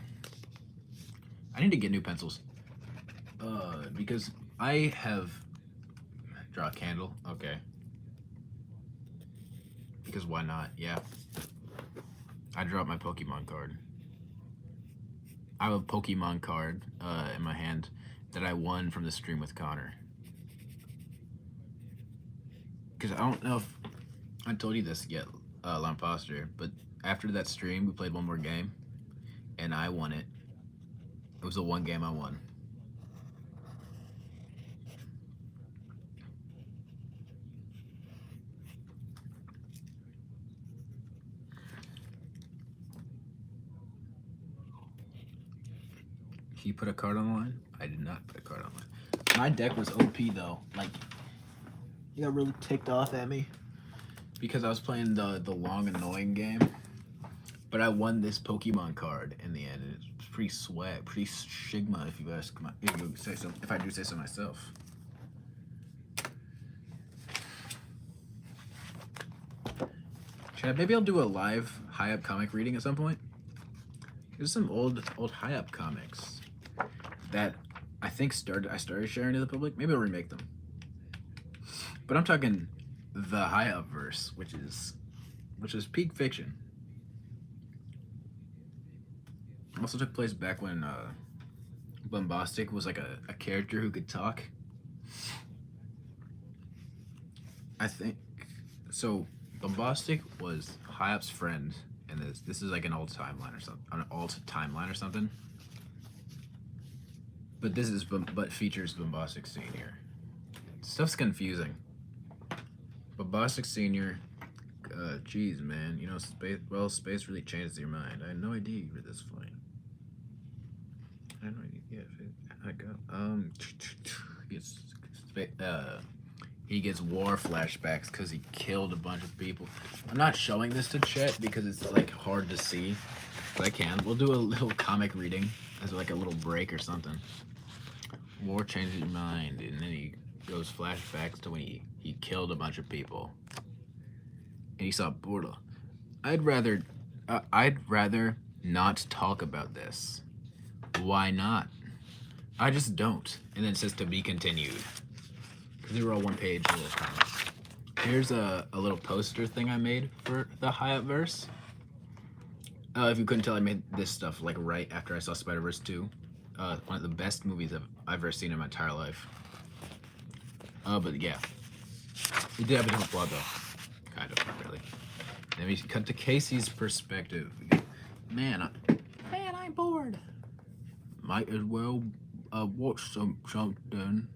A: I need to get new pencils. Because I have draw a candle. Okay. Because why not? Yeah. I dropped my Pokemon card. I have a Pokemon card in my hand that I won from the stream with Connor. Because I don't know if I told you this yet, Lon Foster, but after that stream, we played one more game, and I won it. It was the one game I won. He put a card online? I did not put a card online. My deck was OP though. Like, he got really ticked off at me because I was playing the long annoying game. But I won this Pokemon card in the end, and it's pretty swag, pretty shigma if you ask my, if you say so. If I do say so myself. Chad, maybe I'll do a live Hi-Up comic reading at some point. There's some old Hi-Up comics that I think I started sharing to the public. Maybe I'll remake them. But I'm talking the Hi-Up verse, which is peak fiction. Also took place back when Bombastic was like a character who could talk. I think so. Bombastic was Hi-Up's friend, and this is like an alt timeline or something. But but features Bombastic Senior. Stuff's confusing. Bombastic Senior. Geez, man, you know, space really changes your mind. I had no idea you were this funny. I had no idea. He gets war flashbacks because he killed a bunch of people. I'm not showing this to chat because it's like hard to see, but I can. We'll do a little comic reading as like a little break or something. War changes your mind, and then he goes flashbacks to when he killed a bunch of people. And he saw Borla. I'd rather not talk about this. Why not? I just don't. And then it says to be continued. Because they were all one-page little comics. Here's a little poster thing I made for the Hi-Up verse. If you couldn't tell, I made this stuff like right after I saw Spider-Verse 2. One of the best movies I've ever seen in my entire life. But yeah. It did have a different plot though. Kind of, not really. Then we cut to Casey's perspective. Man, I'm bored. Might as well watch something.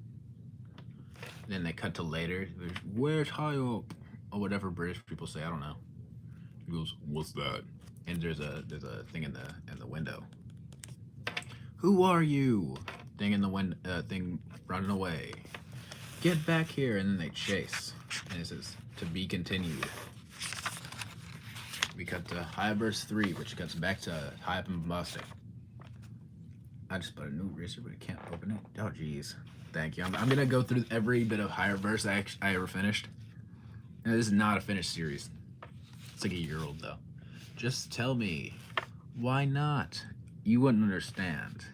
A: Then they cut to later. Where's Hi-Up? Or whatever British people say. I don't know. He goes, "What's that?" And there's a thing in the window. Who are you? Thing in the window. Thing running away. Get back here! And then they chase. And it says to be continued. We cut to Hi-Up verse 3, which cuts back to Hi-Up and Bombastic. I just bought a new eraser, but I can't open it. Oh, jeez. Thank you. I'm gonna go through every bit of Hi-Up verse I ever finished. And this is not a finished series. It's like a year old though. Just tell me, why not? You wouldn't understand.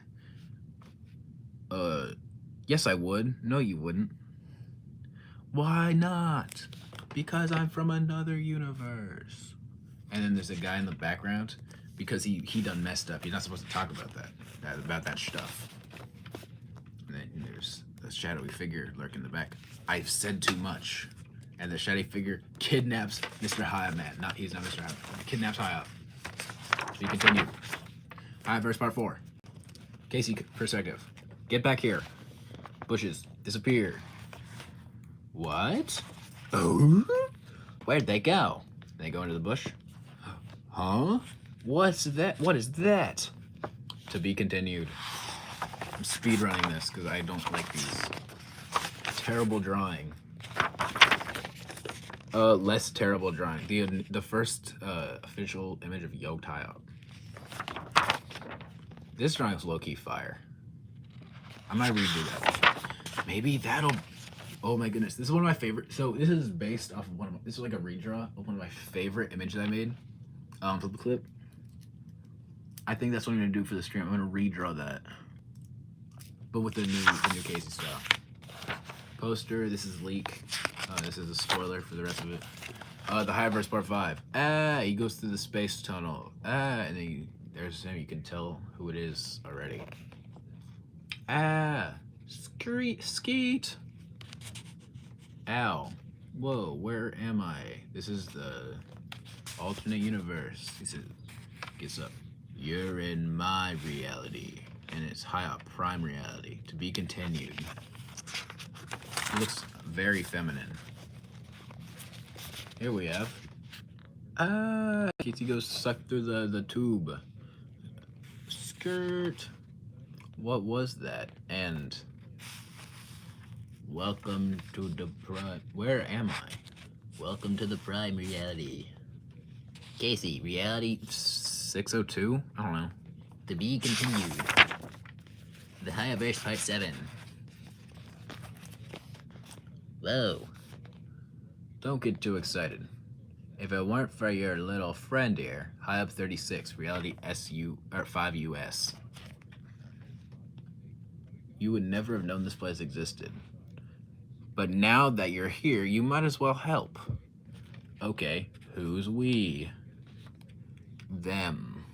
A: Yes I would. No you wouldn't. Why not? Because I'm from another universe. And then there's a guy in the background because he done messed up. He's not supposed to talk about that stuff. And then there's the shadowy figure lurking in the back. I've said too much. And the shadowy figure kidnaps MrHiopMan. He's not MrHiopMan. He kidnaps Hi-Up. We continue. Hi-Up verse part 4. Casey perspective. Get back here. Bushes, disappear. What? Oh? Where'd they go? They go into the bush? Huh? What's that? What is that? To be continued. I'm speedrunning this because I don't like these. Terrible drawing. Less terrible drawing. The first official image of Yoked Hiop. This drawing's low-key fire. I might redo that. Maybe that'll... Oh my goodness, this is one of my favorite... So this is based off of this is like a redraw of one of my favorite images I made. For the clip. I think that's what I'm gonna do for the stream. I'm gonna redraw that. But with the new Casey style. Poster, this is leak. This is a spoiler for the rest of it. The Hiopverse Part 5. He goes through the space tunnel. And then there's him. You can tell who it is already. Skeet. Ow. Whoa, where am I? This is the alternate universe. He says, gets up. You're in my reality. And it's Hiop Prime reality. To be continued. It looks very feminine. Here we have. Kitty goes sucked through the tube. Skirt. What was that? And welcome to the prime. Where am I? Welcome to the prime reality. Casey, reality 602? I don't know. To be continued. The Hiopverse Part 7. Whoa. Don't get too excited. If it weren't for your little friend here, Hiop 36, reality 5US. You would never have known this place existed. But now that you're here, you might as well help. Okay, who's we? Them.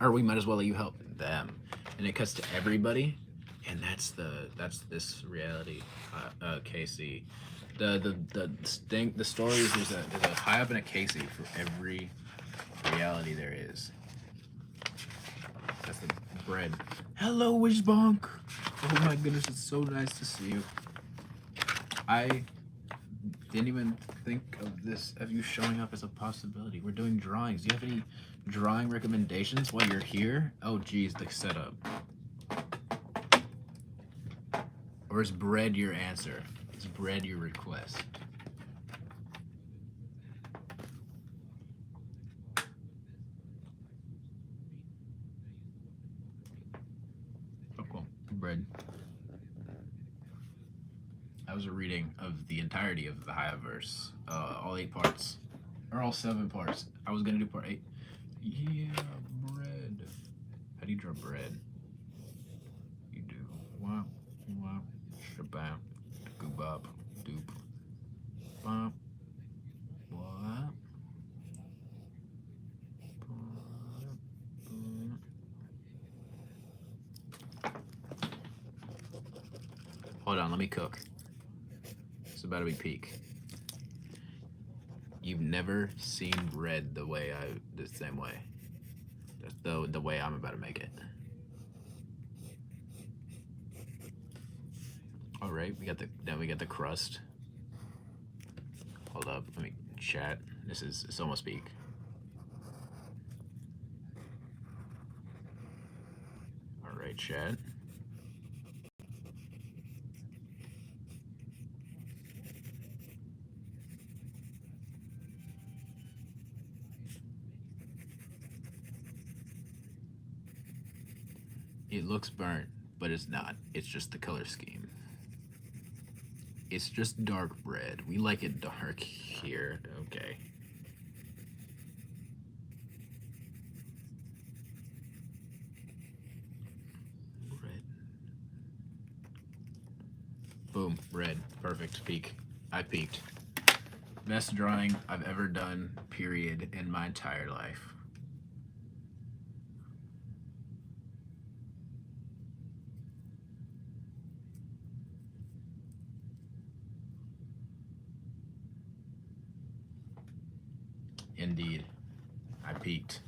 A: Or we might as well let you help them. And it cuts to everybody, and that's this reality. Casey. The story is there's a Hiop and a Casey for every reality there is. That's the bread. Hello, Wishbonk. Oh my goodness, it's so nice to see you. I didn't even think of you showing up as a possibility. We're doing drawings. Do you have any drawing recommendations while you're here? Oh geez, the setup. Or is bread your answer? Is bread your request? Oh cool, bread. That was a reading of the entirety of the Hiopverse. All 8 parts. Or all 7 parts. I was gonna do part 8. Yeah, bread. How do you draw bread? You do wow, wow, shabam, goobop, doop, bop, what? Hold on, let me cook. It's about to be peak. You've never seen bread the same way. The way I'm about to make it. All right, we got the crust. Hold up, let me chat. It's almost peak. All right, chat. It looks burnt, but it's not. It's just the color scheme. It's just dark bread. We like it dark here. Okay. Bread. Boom, bread. Perfect. Peak. I peaked. Best drawing I've ever done, period, in my entire life. Indeed. I peaked.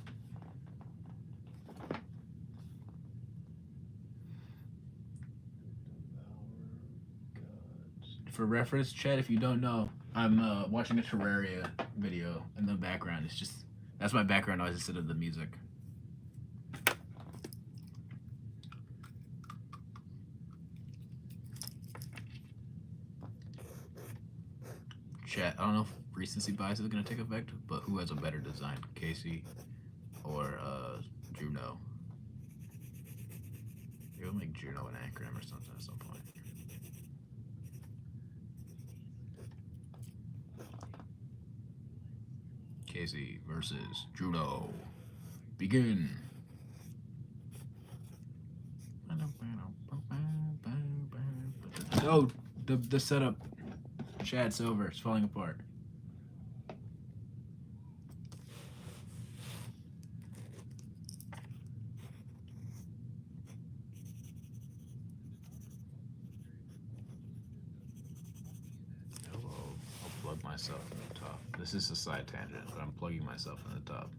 A: For reference, chat, if you don't know, I'm watching a Terraria video in the background. It's just that's my background noise instead of the music. Chat, I don't know if recency bias is gonna take effect, but who has a better design, Casey or Juno? You'll make Juno an acronym or something at some point. Casey versus Juno. Begin. Oh, the setup. Chat's over. It's falling apart. Hello. I'll plug myself in the top. This is a side tangent, but I'm plugging myself in the top.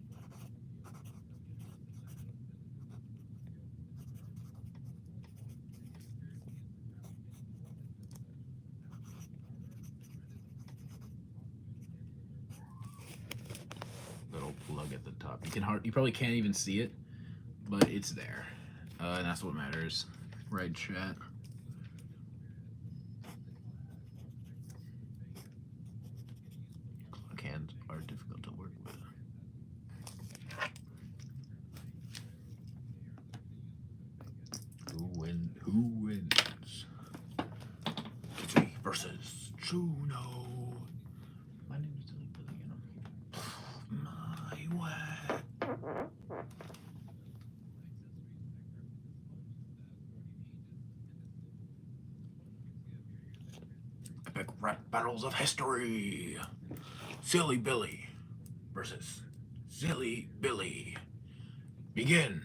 A: Plug at the top. You probably can't even see it, but it's there, and that's what matters, right, chat? Clock hands are difficult to work with. Who wins? Kitty versus Juno. My name is Silly Billy, and I'm my way. Epic rap battles of history. Silly Billy versus Silly Billy. Begin.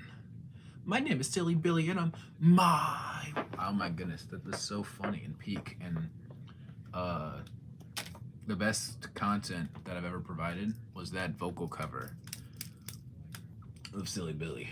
A: My name is Silly Billy, and I'm my. Oh my goodness, that was so funny and peak, and the best content that I've ever provided was that vocal cover of Silly Billy.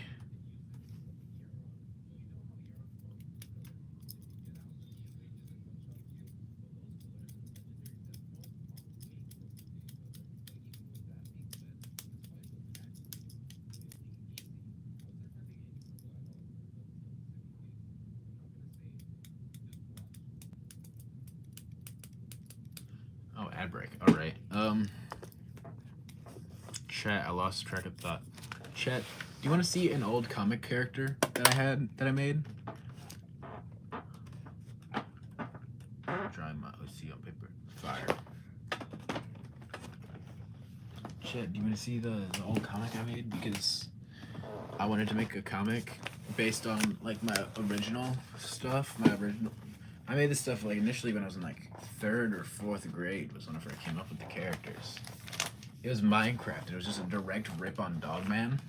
A: Oh, ad break. All right. Chat, I lost track of thought. Chat, do you want to see an old comic character that I made? Drawing my OC on paper. Fire. Chat, do you want to see the old comic I made? Because I wanted to make a comic based on like my original stuff. I made this stuff like initially when I was in like 3rd or 4th grade was whenever I came up with the characters. It was Minecraft. It was just a direct rip on Dogman.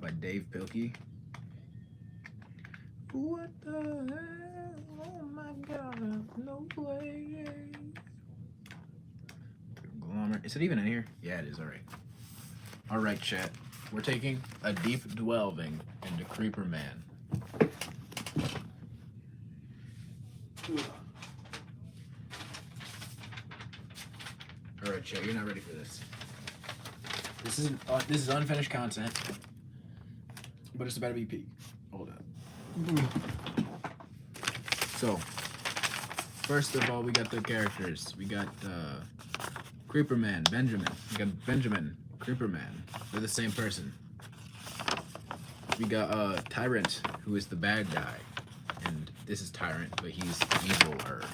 A: By Dave Pilkey. What the hell? Oh my god, no way. Is it even in here? Yeah, it is. Alright. Alright, chat. We're taking a deep delving into Creeper Man. Alright, chat, you're not ready for this. This is unfinished content, but it's about to be peak. Hold up. So, first of all, we got the characters. We got Creeper Man, Benjamin. We got Benjamin, Creeper Man. They're the same person. We got Tyrant, who is the bad guy, and this is Tyrant, but he's eviler.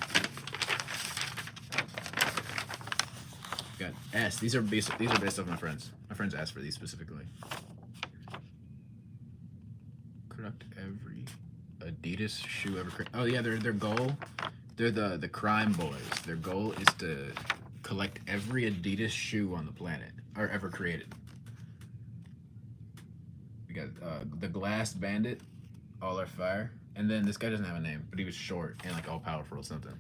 A: Got S. These are based off my friends. My friends asked for these specifically. Correct every Adidas shoe ever created. Oh yeah, their goal. They're the crime boys. Their goal is to collect every Adidas shoe on the planet or ever created. We got the Glass Bandit, all are fire, and then this guy doesn't have a name, but he was short and like all powerful or something.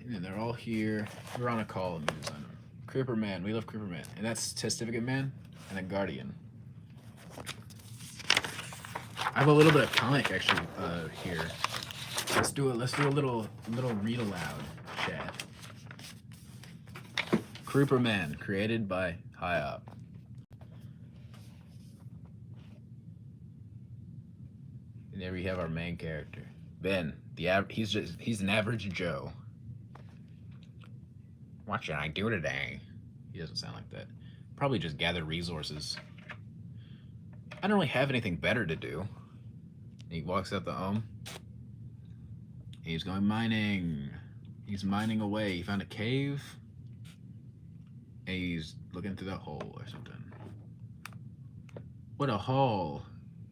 A: And they're all here. We're on a call. Let me design them. Creeper Man. We love Creeper Man. And that's Testificate Man and then Guardian. I have a little bit of comic actually here. Let's do it. Let's do a little read aloud chat. MrHiopMan, created by Hiop. And there we have our main character, Ben. He's an average Joe. What should I do today? He doesn't sound like that. Probably just gather resources. I don't really have anything better to do. He walks out the He's going mining. He's mining away. He found a cave. And he's looking through that hole or something. What a haul.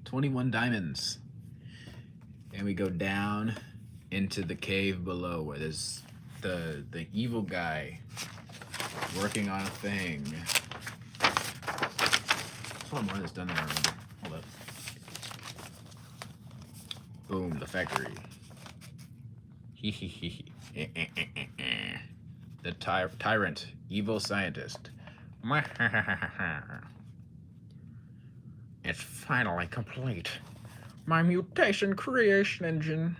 A: 21 diamonds. And we go down into the cave below where there's the evil guy working on a thing. There's one more that's done there, I remember. Hold up. Boom, the factory. The tyrant, evil scientist. It's finally complete. My mutation creation engine.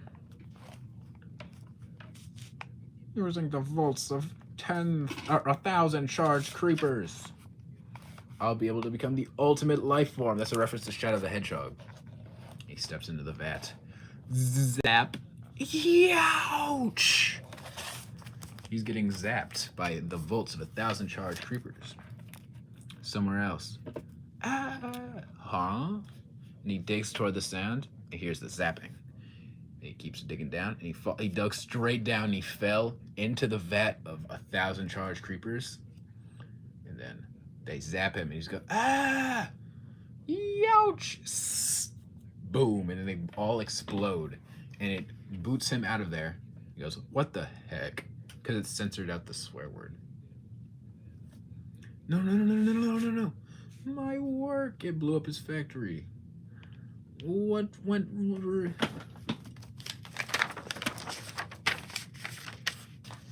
A: Using the volts of 1,000 charged creepers. I'll be able to become the ultimate life form. That's a reference to Shadow the Hedgehog. He steps into the vat. Zap. Youch! He's getting zapped by the volts of 1,000 charged creepers. Somewhere else. Huh? And he digs toward the sound, and hears the zapping. And he keeps digging down, and he dug straight down, and he fell into the vat of 1,000 charged creepers. And then they zap him, and he's going, ah! Youch! Boom! And then they all explode, and it boots him out of there. He goes, what the heck? Because it censored out the swear word. No. My work! It blew up his factory. What went... And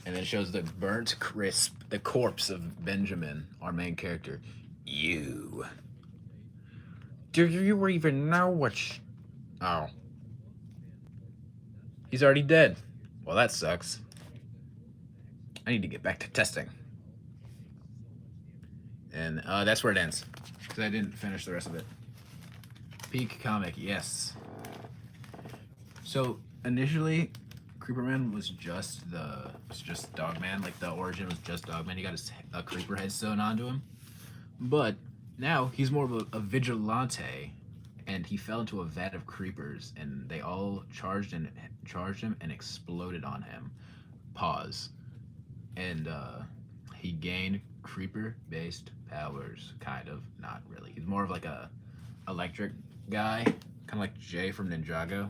A: then it shows the burnt crisp, the corpse of Benjamin, our main character. You. Do you even know what... Oh. He's already dead. Well, that sucks. I need to get back to testing. And that's where it ends. Because I didn't finish the rest of it. Peak comic, yes. So initially, MrHiopMan was just Dogman. Like the origin was just Dogman. He got a creeper head sewn onto him. But now he's more of a vigilante, and he fell into a vat of creepers, and they all charged him and exploded on him. Pause. And he gained creeper-based powers, kind of, not really. He's more of like a electric guy, kind of like Jay from Ninjago.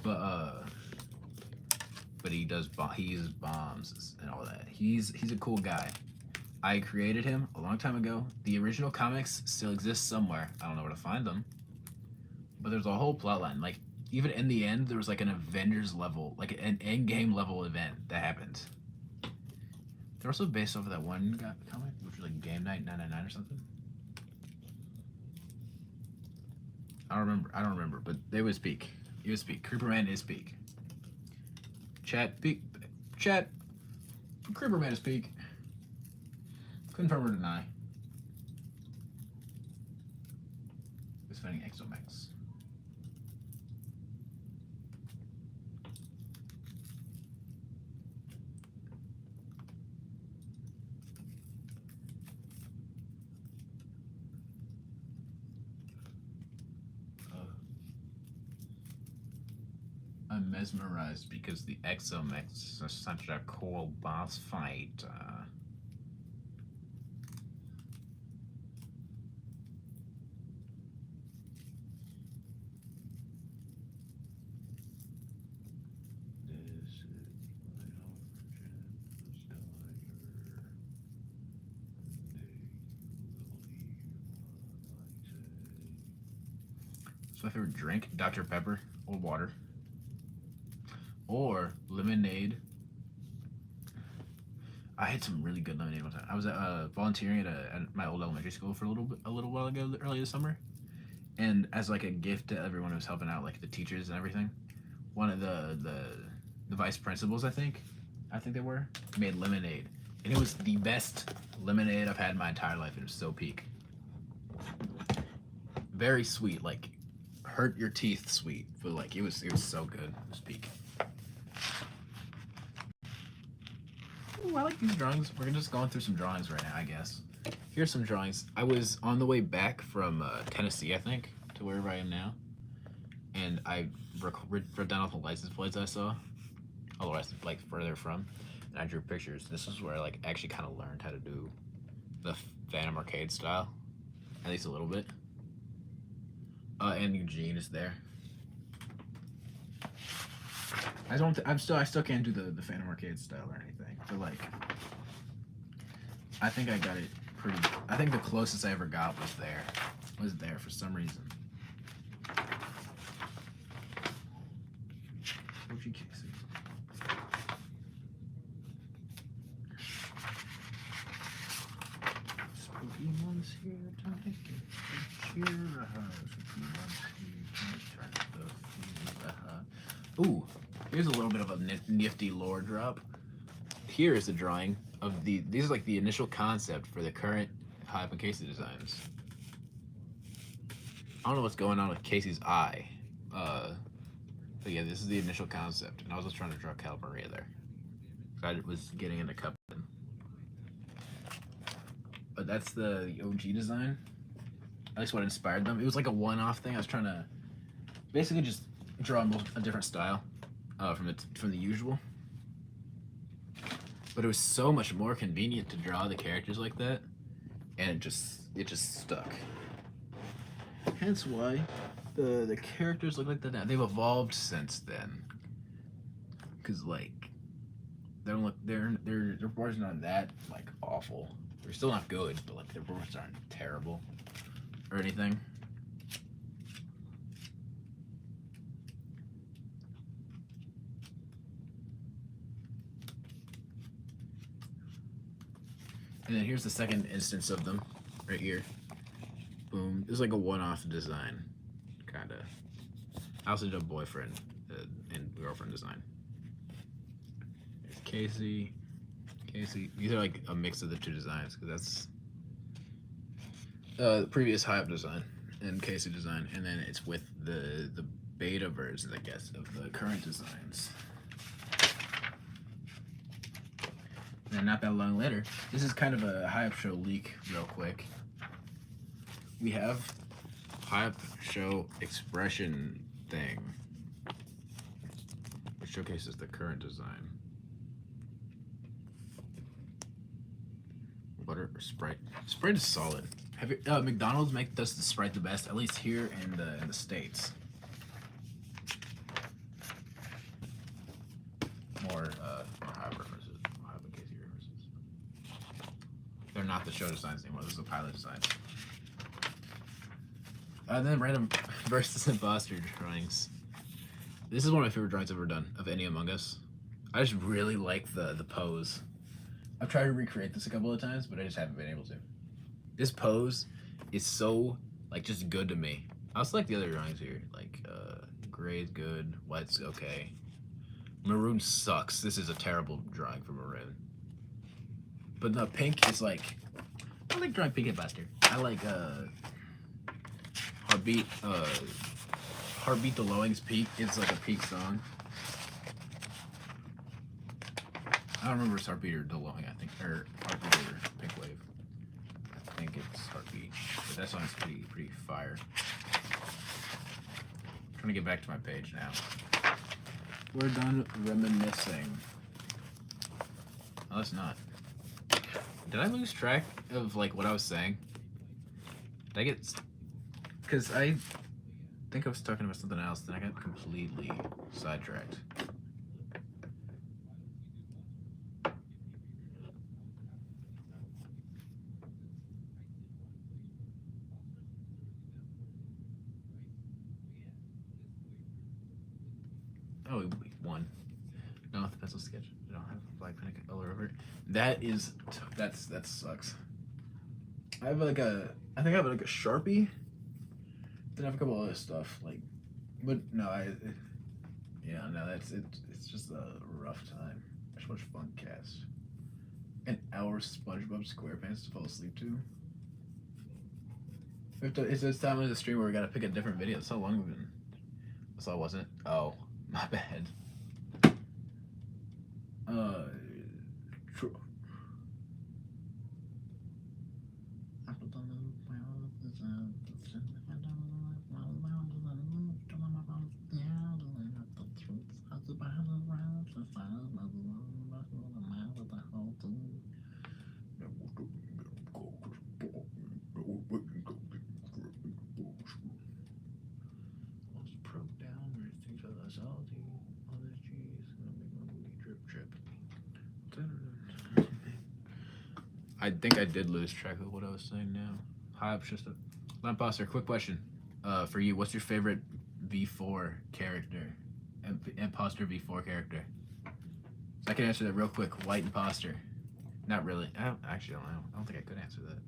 A: But he uses bombs and all that. He's a cool guy. I created him a long time ago. The original comics still exist somewhere. I don't know where to find them. But there's a whole plot line. Like, even in the end, there was like an Avengers level, like an end-game level event that happened. They're also based off of that one comic, which was like Game Night 999 or something. I don't remember, but they was peak. He was peak. MrHiopMan is peak. Chat, peak. Chat. MrHiopMan is peak. Confirm or deny. It's finding Exomex. I'm mesmerized because the Exomex is such a cool boss fight. What's my favorite drink? Dr. Pepper or water. Or lemonade. I had some really good lemonade one time. I was volunteering at my old elementary school for a little while ago, early this summer. And as like a gift to everyone who was helping out, like the teachers and everything, one of the vice principals, I think they were, made lemonade, and it was the best lemonade I've had in my entire life. It was so peak, very sweet, like hurt your teeth sweet, but like it was so good. It was peak. Ooh, I like these drawings. We're just going through some drawings right now, I guess. Here's some drawings. I was on the way back from Tennessee, I think, to wherever I am now, and I wrote down all the license plates I saw, all the rest, like where they're from, and I drew pictures. This is where I like actually kind of learned how to do the Phantom Arcade style, at least a little bit. And Eugene is there. I still can't do the Phantom Arcade style or anything, but like, I think I got it pretty. I think the closest I ever got was there for some reason. OG Casey. Spooky ones here, time to get cheer. Spooky ones here, trying to. Ooh, here's a little bit of a nifty lore drop. Here is a drawing of these are like the initial concept for the current Hiop and Casey designs. I don't know what's going on with Casey's eye, but yeah, this is the initial concept, and I was just trying to draw Cal Maria there. I was getting into cupping. But that's the OG design. At least what inspired them. It was like a one-off thing. I was trying to basically just draw a different style from the usual. But it was so much more convenient to draw the characters like that, and it just stuck. Hence why the characters look like that now. They've evolved since then. Cause like their boards aren't that like awful. They're still not good, but like their boards aren't terrible or anything. And then here's the second instance of them, right here. Boom. This is like a one-off design, kind of. I also did a boyfriend and girlfriend design. There's Casey. These are like a mix of the two designs, because that's the previous Hiop design and Casey design, and then it's with the beta versions, I guess, of the current designs. And not that long later, this is kind of a Hiop Show leak real quick. We have Hiop Show expression thing, which showcases the current design. Butter or Sprite? Sprite is solid. Have you, McDonald's does the Sprite the best, at least here in the States. More Hiop references, Hiop and Casey references. They're not the show designs anymore. This is a pilot design. Then random versus imposter drawings. This is one of my favorite drawings I've ever done of any Among Us. I just really like the pose. I've tried to recreate this a couple of times, but I just haven't been able to. This pose is so like just good to me. I also like the other drawings here. Like gray is good, white's okay. Maroon sucks. This is a terrible drawing for maroon. But no, pink is like, I like drawing pink and faster. I like Heartbeat the Lowing's Peak is like a peak song. I don't remember if it's Heartbeat or DeLonging, I think, or Heartbeat or Pink Wave. I think it's Heartbeat, but that song's pretty fire. I'm trying to get back to my page now. We're done reminiscing. No, it's not. Did I lose track of like what I was saying? Did I get? Because I think I was talking about something else, then I got completely sidetracked. Oh, we won. No, the pencil sketch. I don't have a black pen color over it. That sucks. I have like I think I have like a Sharpie. Then I have a couple other stuff like, but no, Yeah, no, that's it. It's just a rough time. I should watch Funkcast. An hour SpongeBob SquarePants to fall asleep to. It's this time of the stream where we gotta pick a different video. It's so long we've been. So I wasn't. Oh, my bad. Uh, tr- I think I did lose track of what I was saying now. Hi, it's just a Lamposter. Quick question, for you. What's your favorite V4 character? Imposter V4 character. So I can answer that real quick. White imposter. Not really. I don't know. I don't think I could answer that.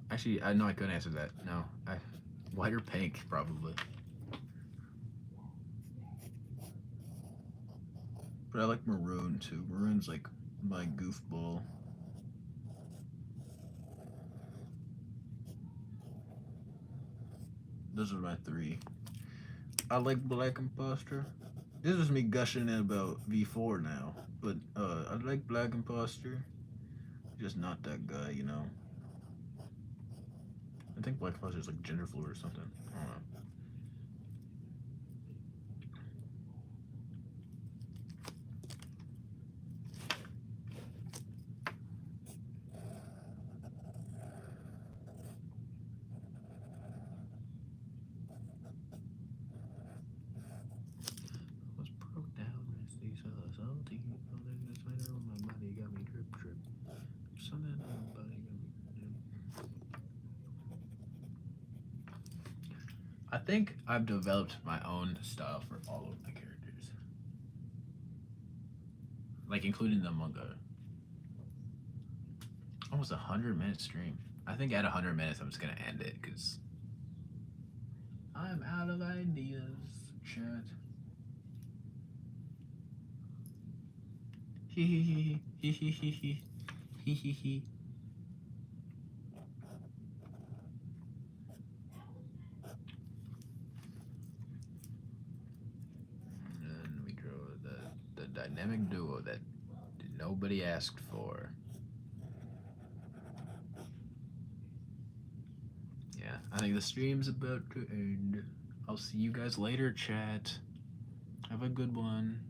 A: Actually, I know I could answer that. No, white or pink probably. But I like maroon too. Maroon's like my goofball. Those are my three. I like black imposter. This is me gushing in about V4 now, but I like black imposter. Just not that guy, you know. I think black imposter is like gender fluid or something. I don't know. Was broke down, misty, so salty. Oh, there's this later on my body got me drip drip. Something on my body got me. I think I've developed my own style for all of the characters, like including the manga. Almost 100-minute stream. I think at 100 minutes I'm just gonna end it because I'm out of ideas. Chat. Hee hee hee hee hee hee hee hee hee hee. And we draw the dynamic duo that nobody asked for. Yeah, I think the stream's about to end. I'll see you guys later, chat. Have a good one.